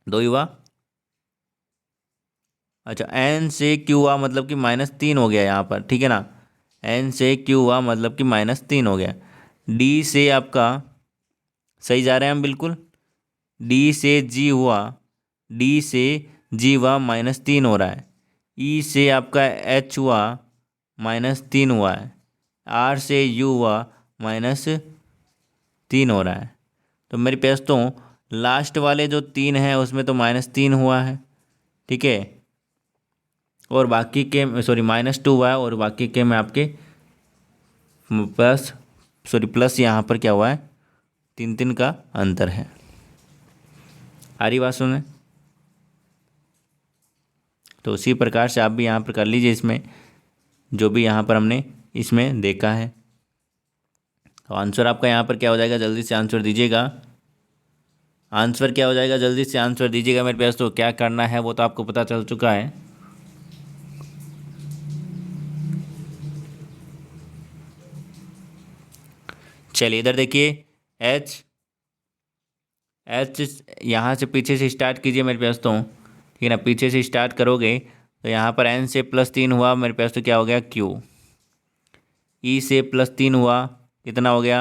2 ही हुआ। अच्छा एन से क्यू हुआ, मतलब कि -3 हो गया यहाँ पर, ठीक है ना। एन से क्यू हुआ, मतलब कि -3 हो गया। डी से आपका, सही जा रहे हैं हम बिल्कुल। डी से जी हुआ, डी से जी हुआ, -3 हो रहा है। ई से आपका एच हुआ, -3 हुआ है। आर से यू हुआ, -3 हो रहा है। तो मेरे पास तो लास्ट वाले जो 3 हैं उसमें तो -3 हुआ है, ठीक है, और बाकी के सॉरी -2 हुआ है, और बाकी के में आपके प्लस, सॉरी प्लस यहाँ पर क्या हुआ है, 3 का अंतर है। आ रही बात सुने। तो उसी प्रकार से आप भी यहाँ पर कर लीजिए, इसमें जो भी यहाँ पर हमने इसमें देखा है। तो आंसर आपका यहाँ पर क्या हो जाएगा, जल्दी से आंसर दीजिएगा। आंसर क्या हो जाएगा, जल्दी से आंसर दीजिएगा मेरे पास। तो क्या करना है वो तो आपको पता चल चुका है। चलिए इधर देखिए एच एच यहाँ से पीछे से स्टार्ट कीजिए मेरे पास तो, ठीक है ना। पीछे से स्टार्ट करोगे तो यहाँ पर n से +3 हुआ मेरे पास, तो क्या हो गया q। e से +3 हुआ, कितना हो गया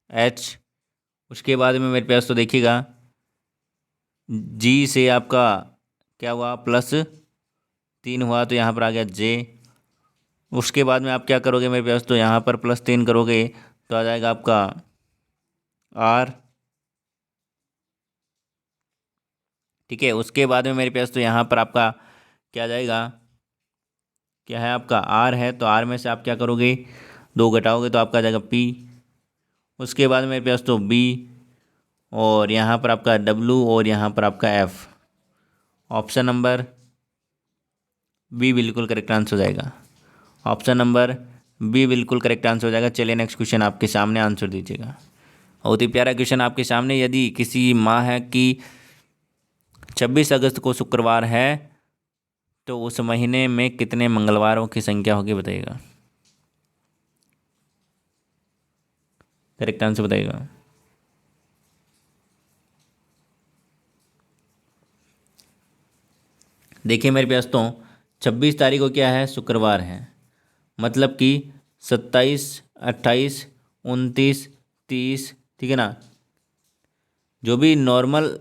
h। उसके बाद में मेरे पास तो देखिएगा g से आपका क्या हुआ +3 हुआ, तो यहाँ पर आ गया j। उसके बाद में आप क्या करोगे मेरे पास, तो यहाँ पर +3 करोगे तो आ जाएगा आपका r। ठीक है, उसके बाद में मेरे पास तो यहाँ पर आपका क्या आ जाएगा, क्या है आपका r है, तो r में से आप क्या करोगे, 2 घटाओगे तो आपका आ जाएगा p। उसके बाद मेरे पास तो b, और यहाँ पर आपका w, और यहाँ पर आपका f। ऑप्शन नंबर बी बिल्कुल करेक्ट आंसर हो जाएगा। ऑप्शन नंबर बी बिल्कुल करेक्ट आंसर हो जाएगा। चलिए नेक्स्ट क्वेश्चन आपके सामने आंसर दीजिएगा। बहुत ही प्यारा क्वेश्चन आपके सामने। यदि किसी माह की 26 अगस्त को शुक्रवार है तो उस महीने में कितने मंगलवारों की संख्या होगी, बताइएगा। करेक्ट आंसर बताइएगा। देखिए मेरे पास तो 26 तारीख को क्या है, शुक्रवार है, मतलब कि 27, 28, 29, 30, ठीक है ना। जो भी नॉर्मल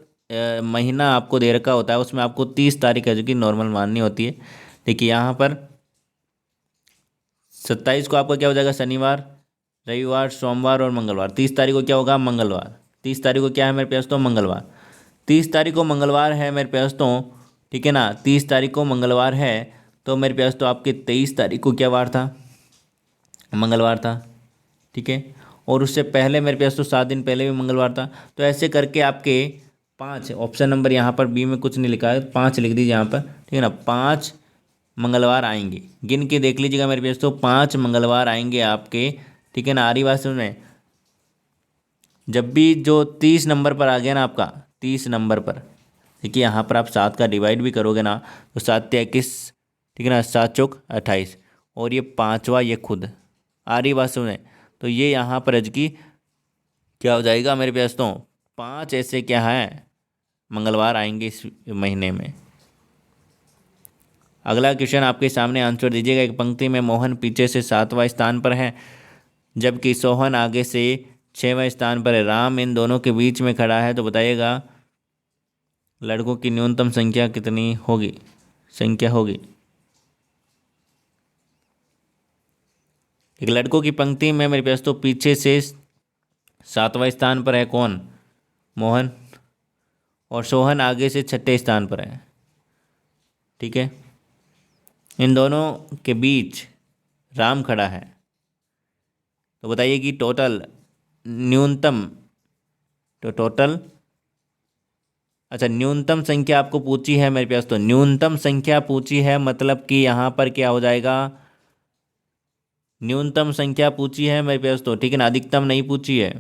महीना आपको दे रखा होता है उसमें आपको 30 तारीख है जो कि नॉर्मल माननी होती है। देखिए यहाँ पर 27 को आपका क्या हो जाएगा, शनिवार, रविवार, सोमवार और मंगलवार। 30 तारीख को क्या होगा, मंगलवार। 30 तारीख को क्या है मेरे पास तो मंगलवार। 30 तारीख को मंगलवार है मेरे पास तो, ठीक है ना। 30 तारीख को मंगलवार है तो मेरे पास तो आपके 23 तारीख को क्या वार था, मंगलवार था, ठीक है। और उससे पहले मेरे पास तो 7 दिन पहले भी मंगलवार था। तो ऐसे करके आपके 5, ऑप्शन नंबर यहाँ पर बी में कुछ नहीं लिखा है, 5 लिख दीजिए यहाँ पर, ठीक है ना। 5 मंगलवार आएंगे, गिन के देख लीजिएगा मेरे पास तो 5 मंगलवार आएंगे आपके, ठीक है ना। आरी बात सुन, जब भी जो 30 नंबर पर आ गया ना आपका, 30 नंबर पर, देखिए यहाँ पर आप 7 का डिवाइड भी करोगे ना तो 7 × 21, ठीक है ना, 7 चौक 28, और ये 5वां ये खुद आ रही बात सुने। तो ये यहाँ पर अज की क्या हो जाएगा मेरे पास तो 5 ऐसे क्या है मंगलवार आएंगे इस महीने में। अगला क्वेश्चन आपके सामने आंसर दीजिएगा। एक पंक्ति में मोहन पीछे से 7वां स्थान पर है जबकि सोहन आगे से 6वें स्थान पर है। राम इन दोनों के बीच में खड़ा है, तो बताइएगा लड़कों की न्यूनतम संख्या कितनी होगी, संख्या होगी। एक लड़कों की पंक्ति में मेरे पास तो पीछे से 7वां स्थान पर है कौन, मोहन, और सोहन आगे से 6ठे स्थान पर है, ठीक है। इन दोनों के बीच राम खड़ा है, तो बताइए कि टोटल न्यूनतम, तो टोटल, अच्छा न्यूनतम संख्या आपको पूछी है मेरे पास तो, न्यूनतम संख्या पूछी है, मतलब कि यहाँ पर क्या हो जाएगा, न्यूनतम संख्या पूछी है मेरे पास तो, ठीक है ना, अधिकतम नहीं पूछी है।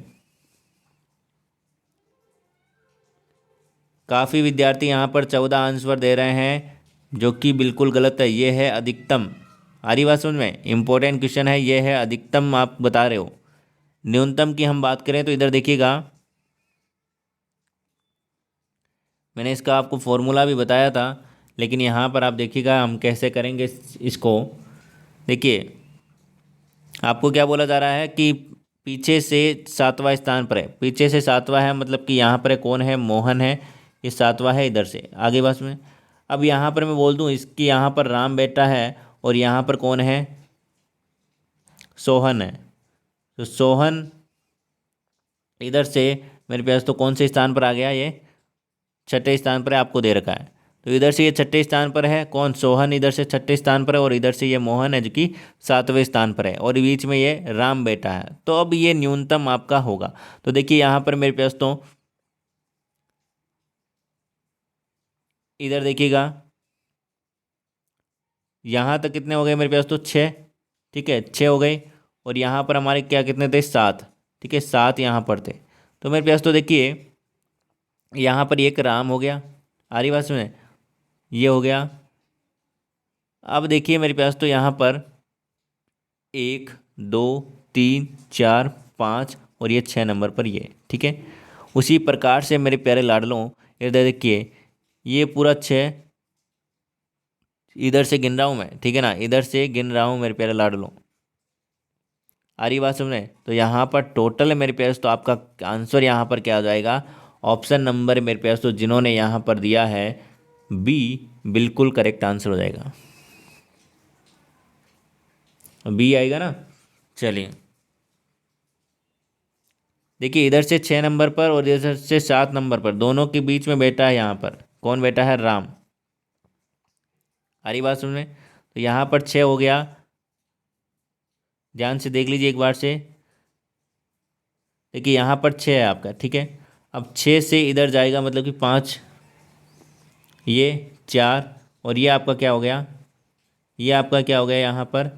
काफ़ी विद्यार्थी यहाँ पर 14 आंसर दे रहे हैं जो कि बिल्कुल गलत है। ये है अधिकतम। आ रही बात समझ में, इंपॉर्टेंट क्वेश्चन है, ये है अधिकतम आप बता रहे हो। न्यूनतम की हम बात करें तो इधर देखिएगा, मैंने इसका आपको फॉर्मूला भी बताया था, लेकिन यहाँ पर आप देखिएगा हम कैसे करेंगे इसको। देखिए आपको क्या बोला जा रहा है कि पीछे से 7वां स्थान पर है, पीछे से 7वां है मतलब कि यहाँ पर कौन है, मोहन है, ये 7वां है इधर से आगे बस में। अब यहाँ पर मैं बोल दूँ इसकी, यहाँ पर राम बेटा है और यहाँ पर कौन है, सोहन है। तो सोहन इधर से मेरे पास तो कौन से स्थान पर आ गया, ये 6ठे स्थान पर है, आपको दे रखा है। तो इधर से ये 6ठे स्थान पर है कौन, सोहन इधर से 6ठे स्थान पर है, और इधर से ये मोहन है जो कि 7वें स्थान पर है, और बीच में ये राम बेटा है। तो अब ये न्यूनतम आपका होगा। तो देखिए यहाँ पर मेरे पास तो इधर देखिएगा, यहाँ तक कितने हो गए मेरे पास तो 6, ठीक है, 6 हो गए, और यहाँ पर हमारे क्या कितने थे, 7, ठीक है, 7 यहाँ पर थे। तो मेरे पास तो देखिए यहाँ पर एक राम हो गया, आ रही बात सुने, ये हो गया। अब देखिए मेरे पास तो यहाँ पर 1, 2, 3, 4, 5 और ये 6 नंबर पर ये, ठीक है। उसी प्रकार से मेरे प्यारे लाडलों इधर देखिए, ये पूरा 6, इधर से गिन रहा हूँ मैं, ठीक है ना, इधर से गिन रहा हूँ मेरे प्यारे लाडलो। आ रही बात सुन रहे? तो यहाँ पर टोटल है मेरे प्यारे, तो आपका आंसर यहाँ पर क्या आ जाएगा? ऑप्शन नंबर मेरे प्यारे तो जिन्होंने यहाँ पर दिया है बी, बिल्कुल करेक्ट आंसर हो जाएगा। बी आएगा ना। चलिए देखिए, इधर से 6 नंबर पर और इधर से 7 नंबर पर, दोनों के बीच में बैठा है यहाँ पर कौन बैठा है? राम। हरी बात सुन रहे? तो यहाँ पर 6 हो गया, ध्यान से देख लीजिए एक बार से। देखिए यहाँ पर 6 है आपका, ठीक है। अब 6 से इधर जाएगा मतलब कि 5, ये 4, और ये आपका क्या हो गया? ये आपका क्या हो गया यहाँ पर?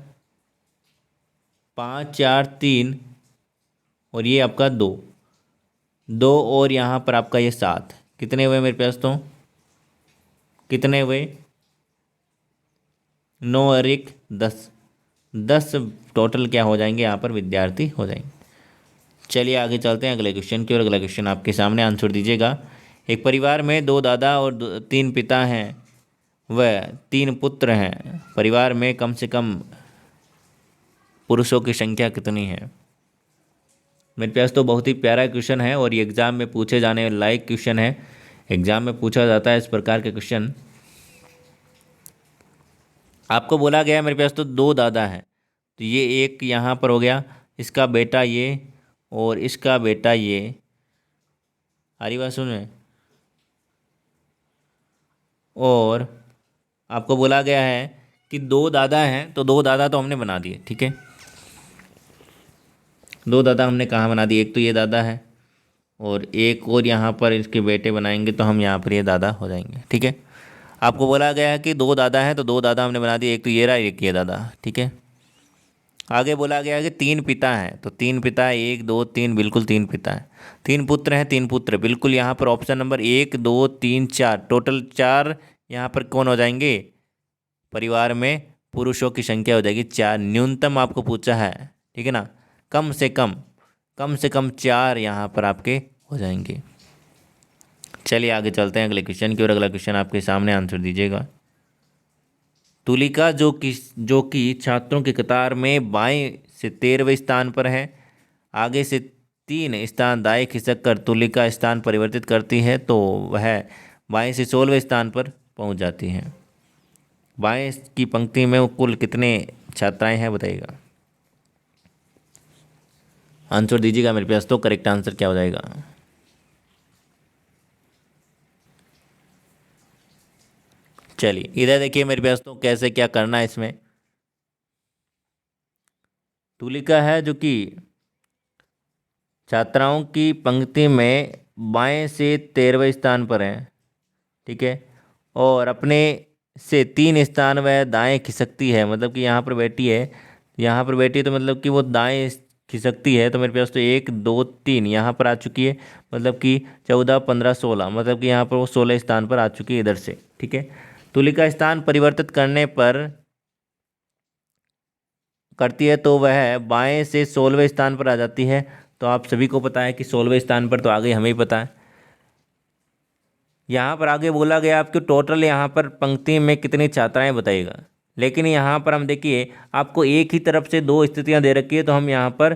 5 4 3, और ये आपका 2, 2, और यहाँ पर आपका ये 7। कितने हुए मेरे पास? तो कितने हुए? 9 और 1 10, 10 टोटल क्या हो जाएंगे यहाँ पर? विद्यार्थी हो जाएंगे। चलिए आगे चलते हैं अगले क्वेश्चन की ओर। अगला क्वेश्चन आपके सामने, आंसर दीजिएगा। एक परिवार में 2 दादा और 3 पिता हैं, वह 3 पुत्र हैं। परिवार में कम से कम पुरुषों की संख्या कितनी है? मेरे पास तो बहुत ही प्यारा क्वेश्चन है और ये एग्ज़ाम में पूछे जाने लायक क्वेश्चन है। एग्ज़ाम में पूछा जाता है इस प्रकार के क्वेश्चन। आपको बोला गया है मेरे पास तो 2 दादा हैं, तो ये एक यहाँ पर हो गया, इसका बेटा ये, और इसका बेटा ये। हरी बात सुन रहे? और आपको बोला गया है कि 2 दादा हैं, तो 2 दादा तो हमने बना दिए, ठीक है। 2 दादा हमने कहाँ बना दिए? एक तो ये दादा है, और एक और यहाँ पर इसके बेटे बनाएंगे तो हम यहाँ पर ये दादा हो जाएंगे, ठीक है। आपको बोला गया है कि 2 दादा हैं, तो 2 दादा हमने बना दिए, एक तो ये रहा, एक ये दादा, ठीक है। आगे बोला गया है कि 3 पिता हैं, तो 3 पिता है, 1 2 3, बिल्कुल 3 पिता हैं। 3 पुत्र हैं, 3 पुत्र, बिल्कुल यहाँ पर ऑप्शन नंबर 1 2 3 4, टोटल 4 यहाँ पर कौन हो जाएंगे? परिवार में पुरुषों की संख्या हो जाएगी 4। न्यूनतम आपको पूछा है, ठीक है ना, कम से कम 4 यहाँ पर आपके हो जाएंगे। चलिए आगे चलते हैं अगले क्वेश्चन की ओर। अगला क्वेश्चन आपके सामने, आंसर दीजिएगा। तुलिका जो कि छात्रों की कतार में बाएं से 13वें स्थान पर है, आगे से 3 स्थान दाएं खिसक कर तुलिका स्थान परिवर्तित करती है, तो वह बाएं से 16वें स्थान पर पहुंच जाती है। बाएं की पंक्ति में कुल कितने छात्राएं हैं बताइएगा? आंसर दीजिएगा मेरे पास तो। करेक्ट आंसर क्या हो जाएगा? चलिए इधर देखिए मेरे पास तो कैसे क्या करना है इसमें। तुलिका है जो कि छात्राओं की पंक्ति में बाएं से 13वें स्थान पर है, ठीक है। और अपने से 3 स्थान वह दाएं खिसकती है, मतलब कि यहाँ पर बैठी है, यहाँ पर बैठी है, तो मतलब कि वो दाएं खिसकती है, तो मेरे पास तो 1 2 3 यहाँ पर आ चुकी है, मतलब कि 14 15 16, मतलब कि यहाँ पर वो 16 स्थान पर आ चुकी है इधर से, ठीक है। तुलिका स्थान परिवर्तित करती है तो वह बाएं से 16वें स्थान पर आ जाती है। तो आप सभी को पता है कि 16वें स्थान पर तो आ गई, हमें ही पता है। यहाँ पर आगे बोला गया आपको टोटल यहाँ पर पंक्ति में कितनी छात्राएं बताइएगा, लेकिन यहाँ पर हम देखिए आपको एक ही तरफ से 2 स्थितियाँ दे रखी है, तो हम यहाँ पर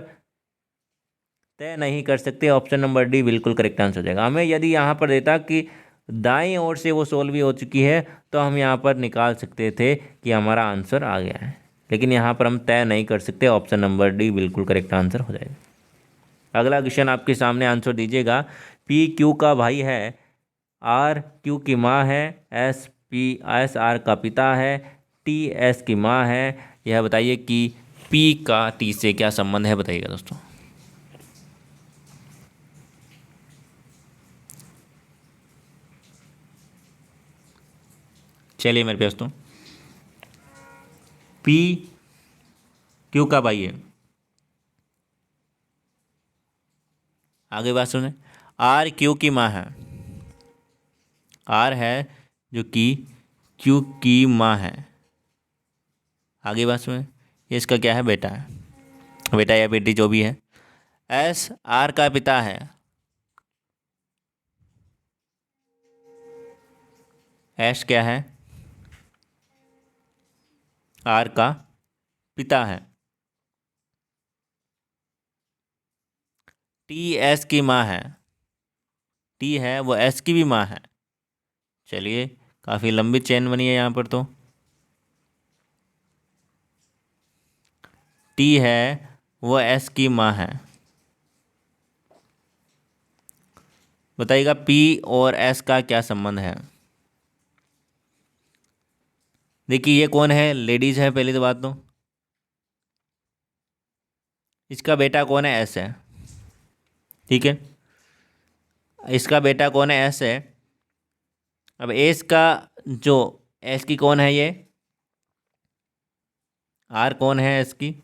तय नहीं कर सकते। ऑप्शन नंबर डी बिल्कुल करेक्ट आंसर हो जाएगा। हमें यदि यहाँ पर देता कि दाईं ओर से वो 16वीं हो चुकी है, तो हम यहाँ पर निकाल सकते थे कि हमारा आंसर आ गया है, लेकिन यहाँ पर हम तय नहीं कर सकते। ऑप्शन नंबर डी बिल्कुल करेक्ट आंसर हो जाएगा। अगला क्वेश्चन आपके सामने, आंसर दीजिएगा। पी क्यू का भाई है, आर क्यू की माँ है, एस आर का पिता है, टी एस की माँ है। यह बताइए कि पी का टी से क्या संबंध है, बताइएगा दोस्तों। चलिए मेरे दोस्तों, पी क्यू का भाई है, आगे बात सुने। आर क्यू की माँ है, आर है जो कि क्यू की माँ है, आगे बात सुने। ये इसका क्या है? बेटा है, बेटा या बेटी जो भी है। एस आर का पिता है, एस क्या है? आर का पिता है। टी एस की माँ है। टी है वो एस की भी माँ है। चलिए, काफ़ी लंबी चेन बनी है यहाँ पर। तो टी है वो एस की माँ है। बताइएगा पी और एस का क्या संबंध है। देखिए ये कौन है, लेडीज है पहली तो बात तो। इसका बेटा कौन है, एस है। ठीक है, इसका बेटा कौन है, एस है। अब एस का जो, एस की कौन है ये, आर कौन है एस की।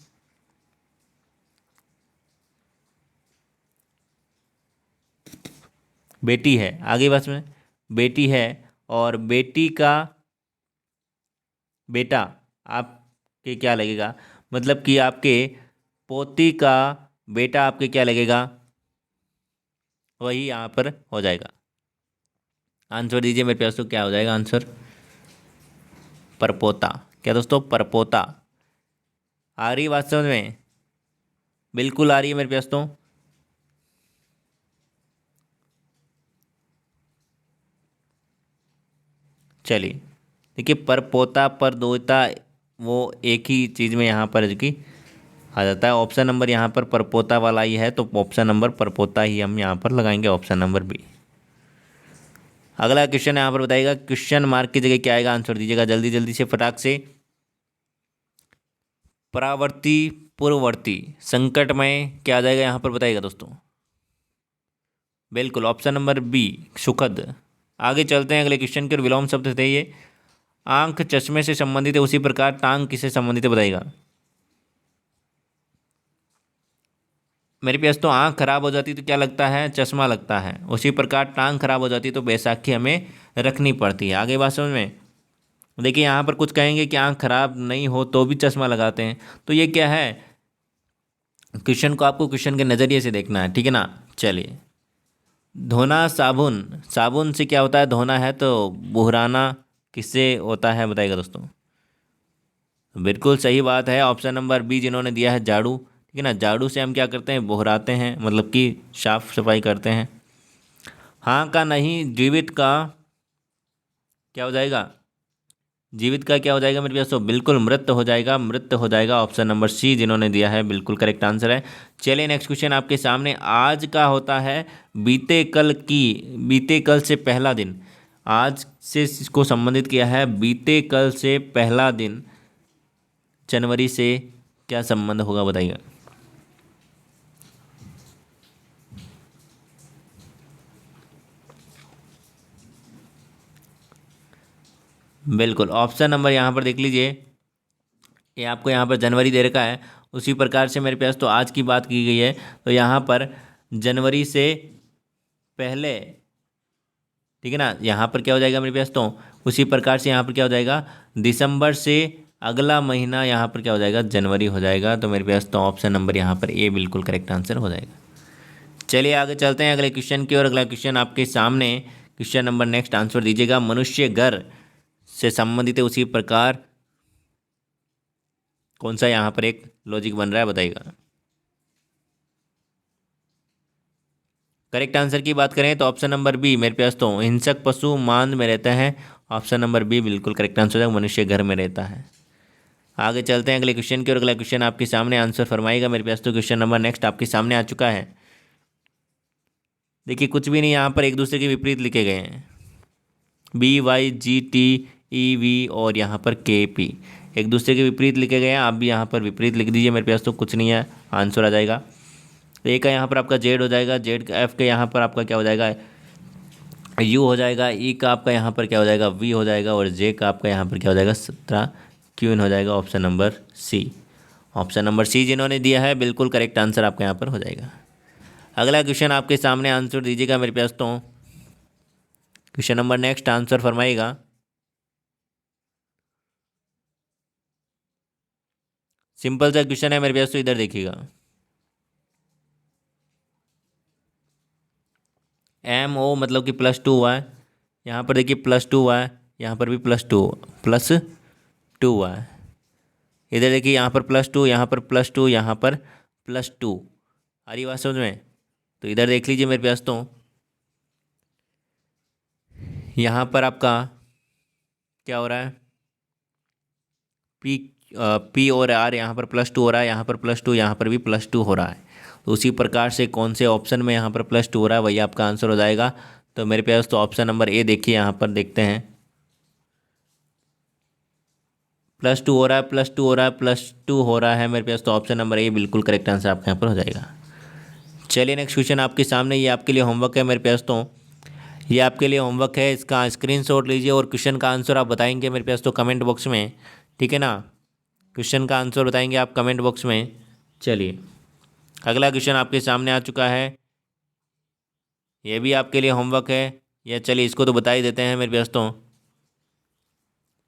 बेटी है, आगे बस में बेटी है। और बेटी का बेटा आपके क्या लगेगा, मतलब कि आपके पोती का बेटा आपके क्या लगेगा, वही यहाँ पर हो जाएगा। आंसर दीजिए मेरे प्यास, तो क्या हो जाएगा आंसर, परपोता। क्या दोस्तों, परपोता। आ रही बात समझ में, बिल्कुल आ रही है मेरे प्यास तो। चलिए, देखिए परपोता परदोता वो एक ही चीज़ में यहाँ पर की आ जाता है। ऑप्शन नंबर यहाँ पर परपोता वाला ही है, तो ऑप्शन नंबर परपोता ही हम यहाँ पर लगाएंगे, ऑप्शन नंबर बी। अगला क्वेश्चन यहाँ पर बताइएगा, क्वेश्चन मार्क की जगह क्या आएगा, आंसर दीजिएगा जल्दी जल्दी से फटाक से। परावर्ती पूर्ववर्ती संकट में क्या आ जाएगा यहाँ पर, बताइएगा दोस्तों। बिल्कुल ऑप्शन नंबर बी, सुखद। आगे चलते हैं अगले क्वेश्चन के। और विलोम शब्द थे ये। आंख चश्मे से संबंधित है, उसी प्रकार टांग किससे संबंधित है, बताइएगा। मेरे पास तो आंख खराब हो जाती तो क्या लगता है, चश्मा लगता है। उसी प्रकार टांग खराब हो जाती तो बैसाखी हमें रखनी पड़ती है। आगे बात समझ में। देखिए यहाँ पर कुछ कहेंगे कि आंख खराब नहीं हो तो भी चश्मा लगाते हैं, तो ये क्या है, क्वेश्चन को आपको क्वेश्चन के नज़रिए से देखना है, ठीक है ना। चलिए, धोना साबुन, साबुन से क्या होता है, धोना है, तो बुहराना किससे होता है, बताइएगा दोस्तों। बिल्कुल सही बात है, ऑप्शन नंबर बी जिन्होंने दिया है, झाड़ू। ठीक है ना, झाड़ू से हम क्या करते हैं, बुहराते हैं, मतलब कि साफ सफाई करते हैं। हाँ का नहीं, जीवित का क्या हो जाएगा, जीवित का क्या हो जाएगा मेरे पास, तो बिल्कुल मृत हो जाएगा, मृत हो जाएगा। ऑप्शन नंबर सी जिन्होंने दिया है बिल्कुल करेक्ट आंसर है। चलिए नेक्स्ट क्वेश्चन आपके सामने। आज का होता है बीते कल की, बीते कल से पहला दिन। आज से इसको संबंधित किया है, बीते कल से पहला दिन, जनवरी से क्या संबंध होगा, बताइएगा। बिल्कुल ऑप्शन नंबर यहाँ पर देख लीजिए, ये आपको यहाँ पर जनवरी दे रखा है। उसी प्रकार से मेरे पास तो आज की बात की गई है, तो यहाँ पर जनवरी से पहले, ठीक है ना, यहाँ पर क्या हो जाएगा मेरे पास तो। उसी प्रकार से यहाँ पर क्या हो जाएगा, दिसंबर से अगला महीना, यहाँ पर क्या हो जाएगा, जनवरी हो जाएगा। तो मेरे पास तो ऑप्शन नंबर यहाँ पर ए बिल्कुल करेक्ट आंसर हो जाएगा। चलिए आगे चलते हैं अगले क्वेश्चन की ओर। अगला क्वेश्चन आपके सामने, क्वेश्चन नंबर नेक्स्ट आंसर दीजिएगा। मनुष्य घर से संबंधित है, उसी प्रकार कौन सा यहाँ पर एक लॉजिक बन रहा है, बताइएगा। करेक्ट आंसर की बात करें तो ऑप्शन नंबर बी मेरे पास तो, हिंसक पशु मांद में रहता है। ऑप्शन नंबर बी बिल्कुल करेक्ट आंसर है, मनुष्य घर में रहता है। आगे चलते हैं अगले क्वेश्चन की ओर। अगला क्वेश्चन आपके सामने आंसर फरमाएगा मेरे पास तो। क्वेश्चन नंबर नेक्स्ट आपके सामने आ चुका है। देखिए कुछ भी नहीं, यहाँ पर एक दूसरे के विपरीत लिखे गए हैं। B Y G T E V और यहाँ पर के पी, एक दूसरे के विपरीत लिखे गए हैं। आप भी यहाँ पर विपरीत लिख दीजिए, मेरे पास तो कुछ नहीं है, आंसर आ जाएगा। ए का यहाँ पर आपका जेड हो जाएगा, जेड का एफ का यहाँ पर आपका क्या हो जाएगा, यू हो जाएगा। ई का आपका यहाँ पर क्या हो जाएगा, वी हो जाएगा। और जे का आपका यहाँ पर क्या हो जाएगा, 17 क्यून हो जाएगा। Option number C, option number C जिन्होंने दिया है बिल्कुल करेक्ट आंसर आपका यहाँ पर हो जाएगा। अगला क्वेश्चन आपके सामने आंसर दीजिएगा मेरे पास तो। क्वेश्चन नंबर नेक्स्ट आंसर फरमाइएगा। सिंपल सा क्वेश्चन है मेरे पास तो, इधर देखिएगा। एम ओ मतलब कि +2 हुआ है, यहाँ पर देखिए +2 हुआ है, यहाँ पर भी +2, +2 हुआ है। इधर देखिए यहाँ पर +2, यहाँ पर +2, यहाँ पर +2। आ रही बात समझ में? तो इधर देख लीजिए मेरे पास, तो यहाँ पर आपका क्या हो रहा है, P और R, यहाँ पर +2 हो रहा है, यहाँ पर +2, यहाँ पर भी +2 हो रहा है। तो उसी प्रकार से कौन से ऑप्शन में यहाँ पर +2 हो रहा है वही आपका आंसर हो जाएगा। तो मेरे पास तो ऑप्शन नंबर ए देखिए, यहाँ पर देखते हैं +2 हो रहा है, +2 हो रहा है, +2 हो रहा है मेरे पास, तो ऑप्शन नंबर ए बिल्कुल करेक्ट आंसर आपके यहाँ पर हो जाएगा। चलिए नेक्स्ट क्वेश्चन आपके सामने, ये आपके लिए होमवर्क है मेरे पास, तो ये आपके लिए होमवर्क है, इसका स्क्रीनशॉट लीजिए और क्वेश्चन का आंसर आप बताएंगे मेरे पास तो कमेंट बॉक्स में, ठीक है ना। क्वेश्चन का आंसर बताएंगे आप कमेंट बॉक्स में। चलिए अगला क्वेश्चन आपके सामने आ चुका है, ये भी आपके लिए होमवर्क है, या चलिए इसको तो बता ही देते हैं मेरे पास। तो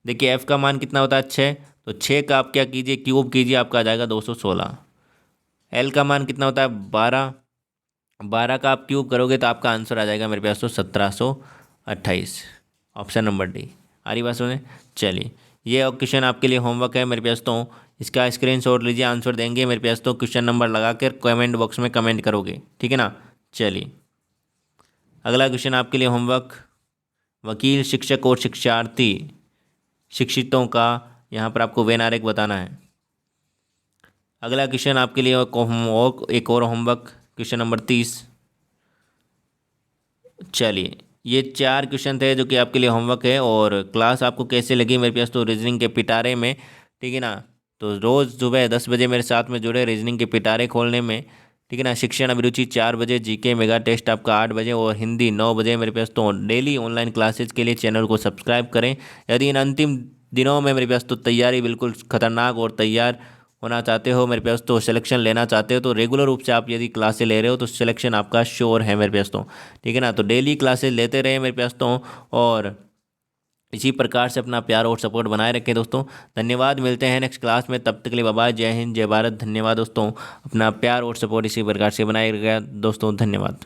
देखिए f का मान कितना होता है 6, तो 6 का आप क्या कीजिए, क्यूब कीजिए, आपका आ जाएगा 216। l का मान कितना होता है 12, 12 का आप क्यूब करोगे तो आपका आंसर आ जाएगा मेरे पास तो 1728, ऑप्शन नंबर डी। आ रही बात सुने? चलिए ये क्वेश्चन आपके लिए होमवर्क है मेरे पास, तो इसका स्क्रीनशॉट लीजिए, आंसर देंगे मेरे पास तो क्वेश्चन नंबर लगा कर कमेंट बॉक्स में कमेंट करोगे, ठीक है ना। चलिए अगला क्वेश्चन आपके लिए होमवर्क, वकील, शिक्षक और शिक्षार्थी शिक्षितों का यहाँ पर आपको वेन आरेख बताना है। अगला क्वेश्चन आपके लिए एक और होमवर्क, क्वेश्चन नंबर 30। चलिए ये 4 क्वेश्चन थे जो कि आपके लिए होमवर्क है, और क्लास आपको कैसे लगी मेरे पास तो रीजनिंग के पिटारे में, ठीक है ना। तो रोज़ सुबह 10 बजे मेरे साथ में जुड़े रीजनिंग के पिटारे खोलने में, ठीक है ना। शिक्षण अभिरुचि 4 बजे, जीके मेगा टेस्ट आपका 8 बजे और हिंदी 9 बजे मेरे पास तो डेली ऑनलाइन क्लासेज के लिए चैनल को सब्सक्राइब करें। यदि इन अंतिम दिनों में मेरे पास तो तैयारी बिल्कुल खतरनाक और तैयार होना चाहते हो मेरे पास तो सिलेक्शन लेना चाहते हो, तो रेगुलर रूप से आप यदि क्लासेस ले रहे हो तो सिलेक्शन आपका श्योर है मेरे पास तो, ठीक है ना। तो डेली क्लासेस लेते रहे मेरे पास तो, और इसी प्रकार से अपना प्यार और सपोर्ट बनाए रखें दोस्तों। धन्यवाद, मिलते हैं नेक्स्ट क्लास में, तब तक के लिए बाय बाय, जय हिंद, जय भारत। धन्यवाद दोस्तों, अपना प्यार और सपोर्ट इसी प्रकार से बनाए रखें दोस्तों, धन्यवाद।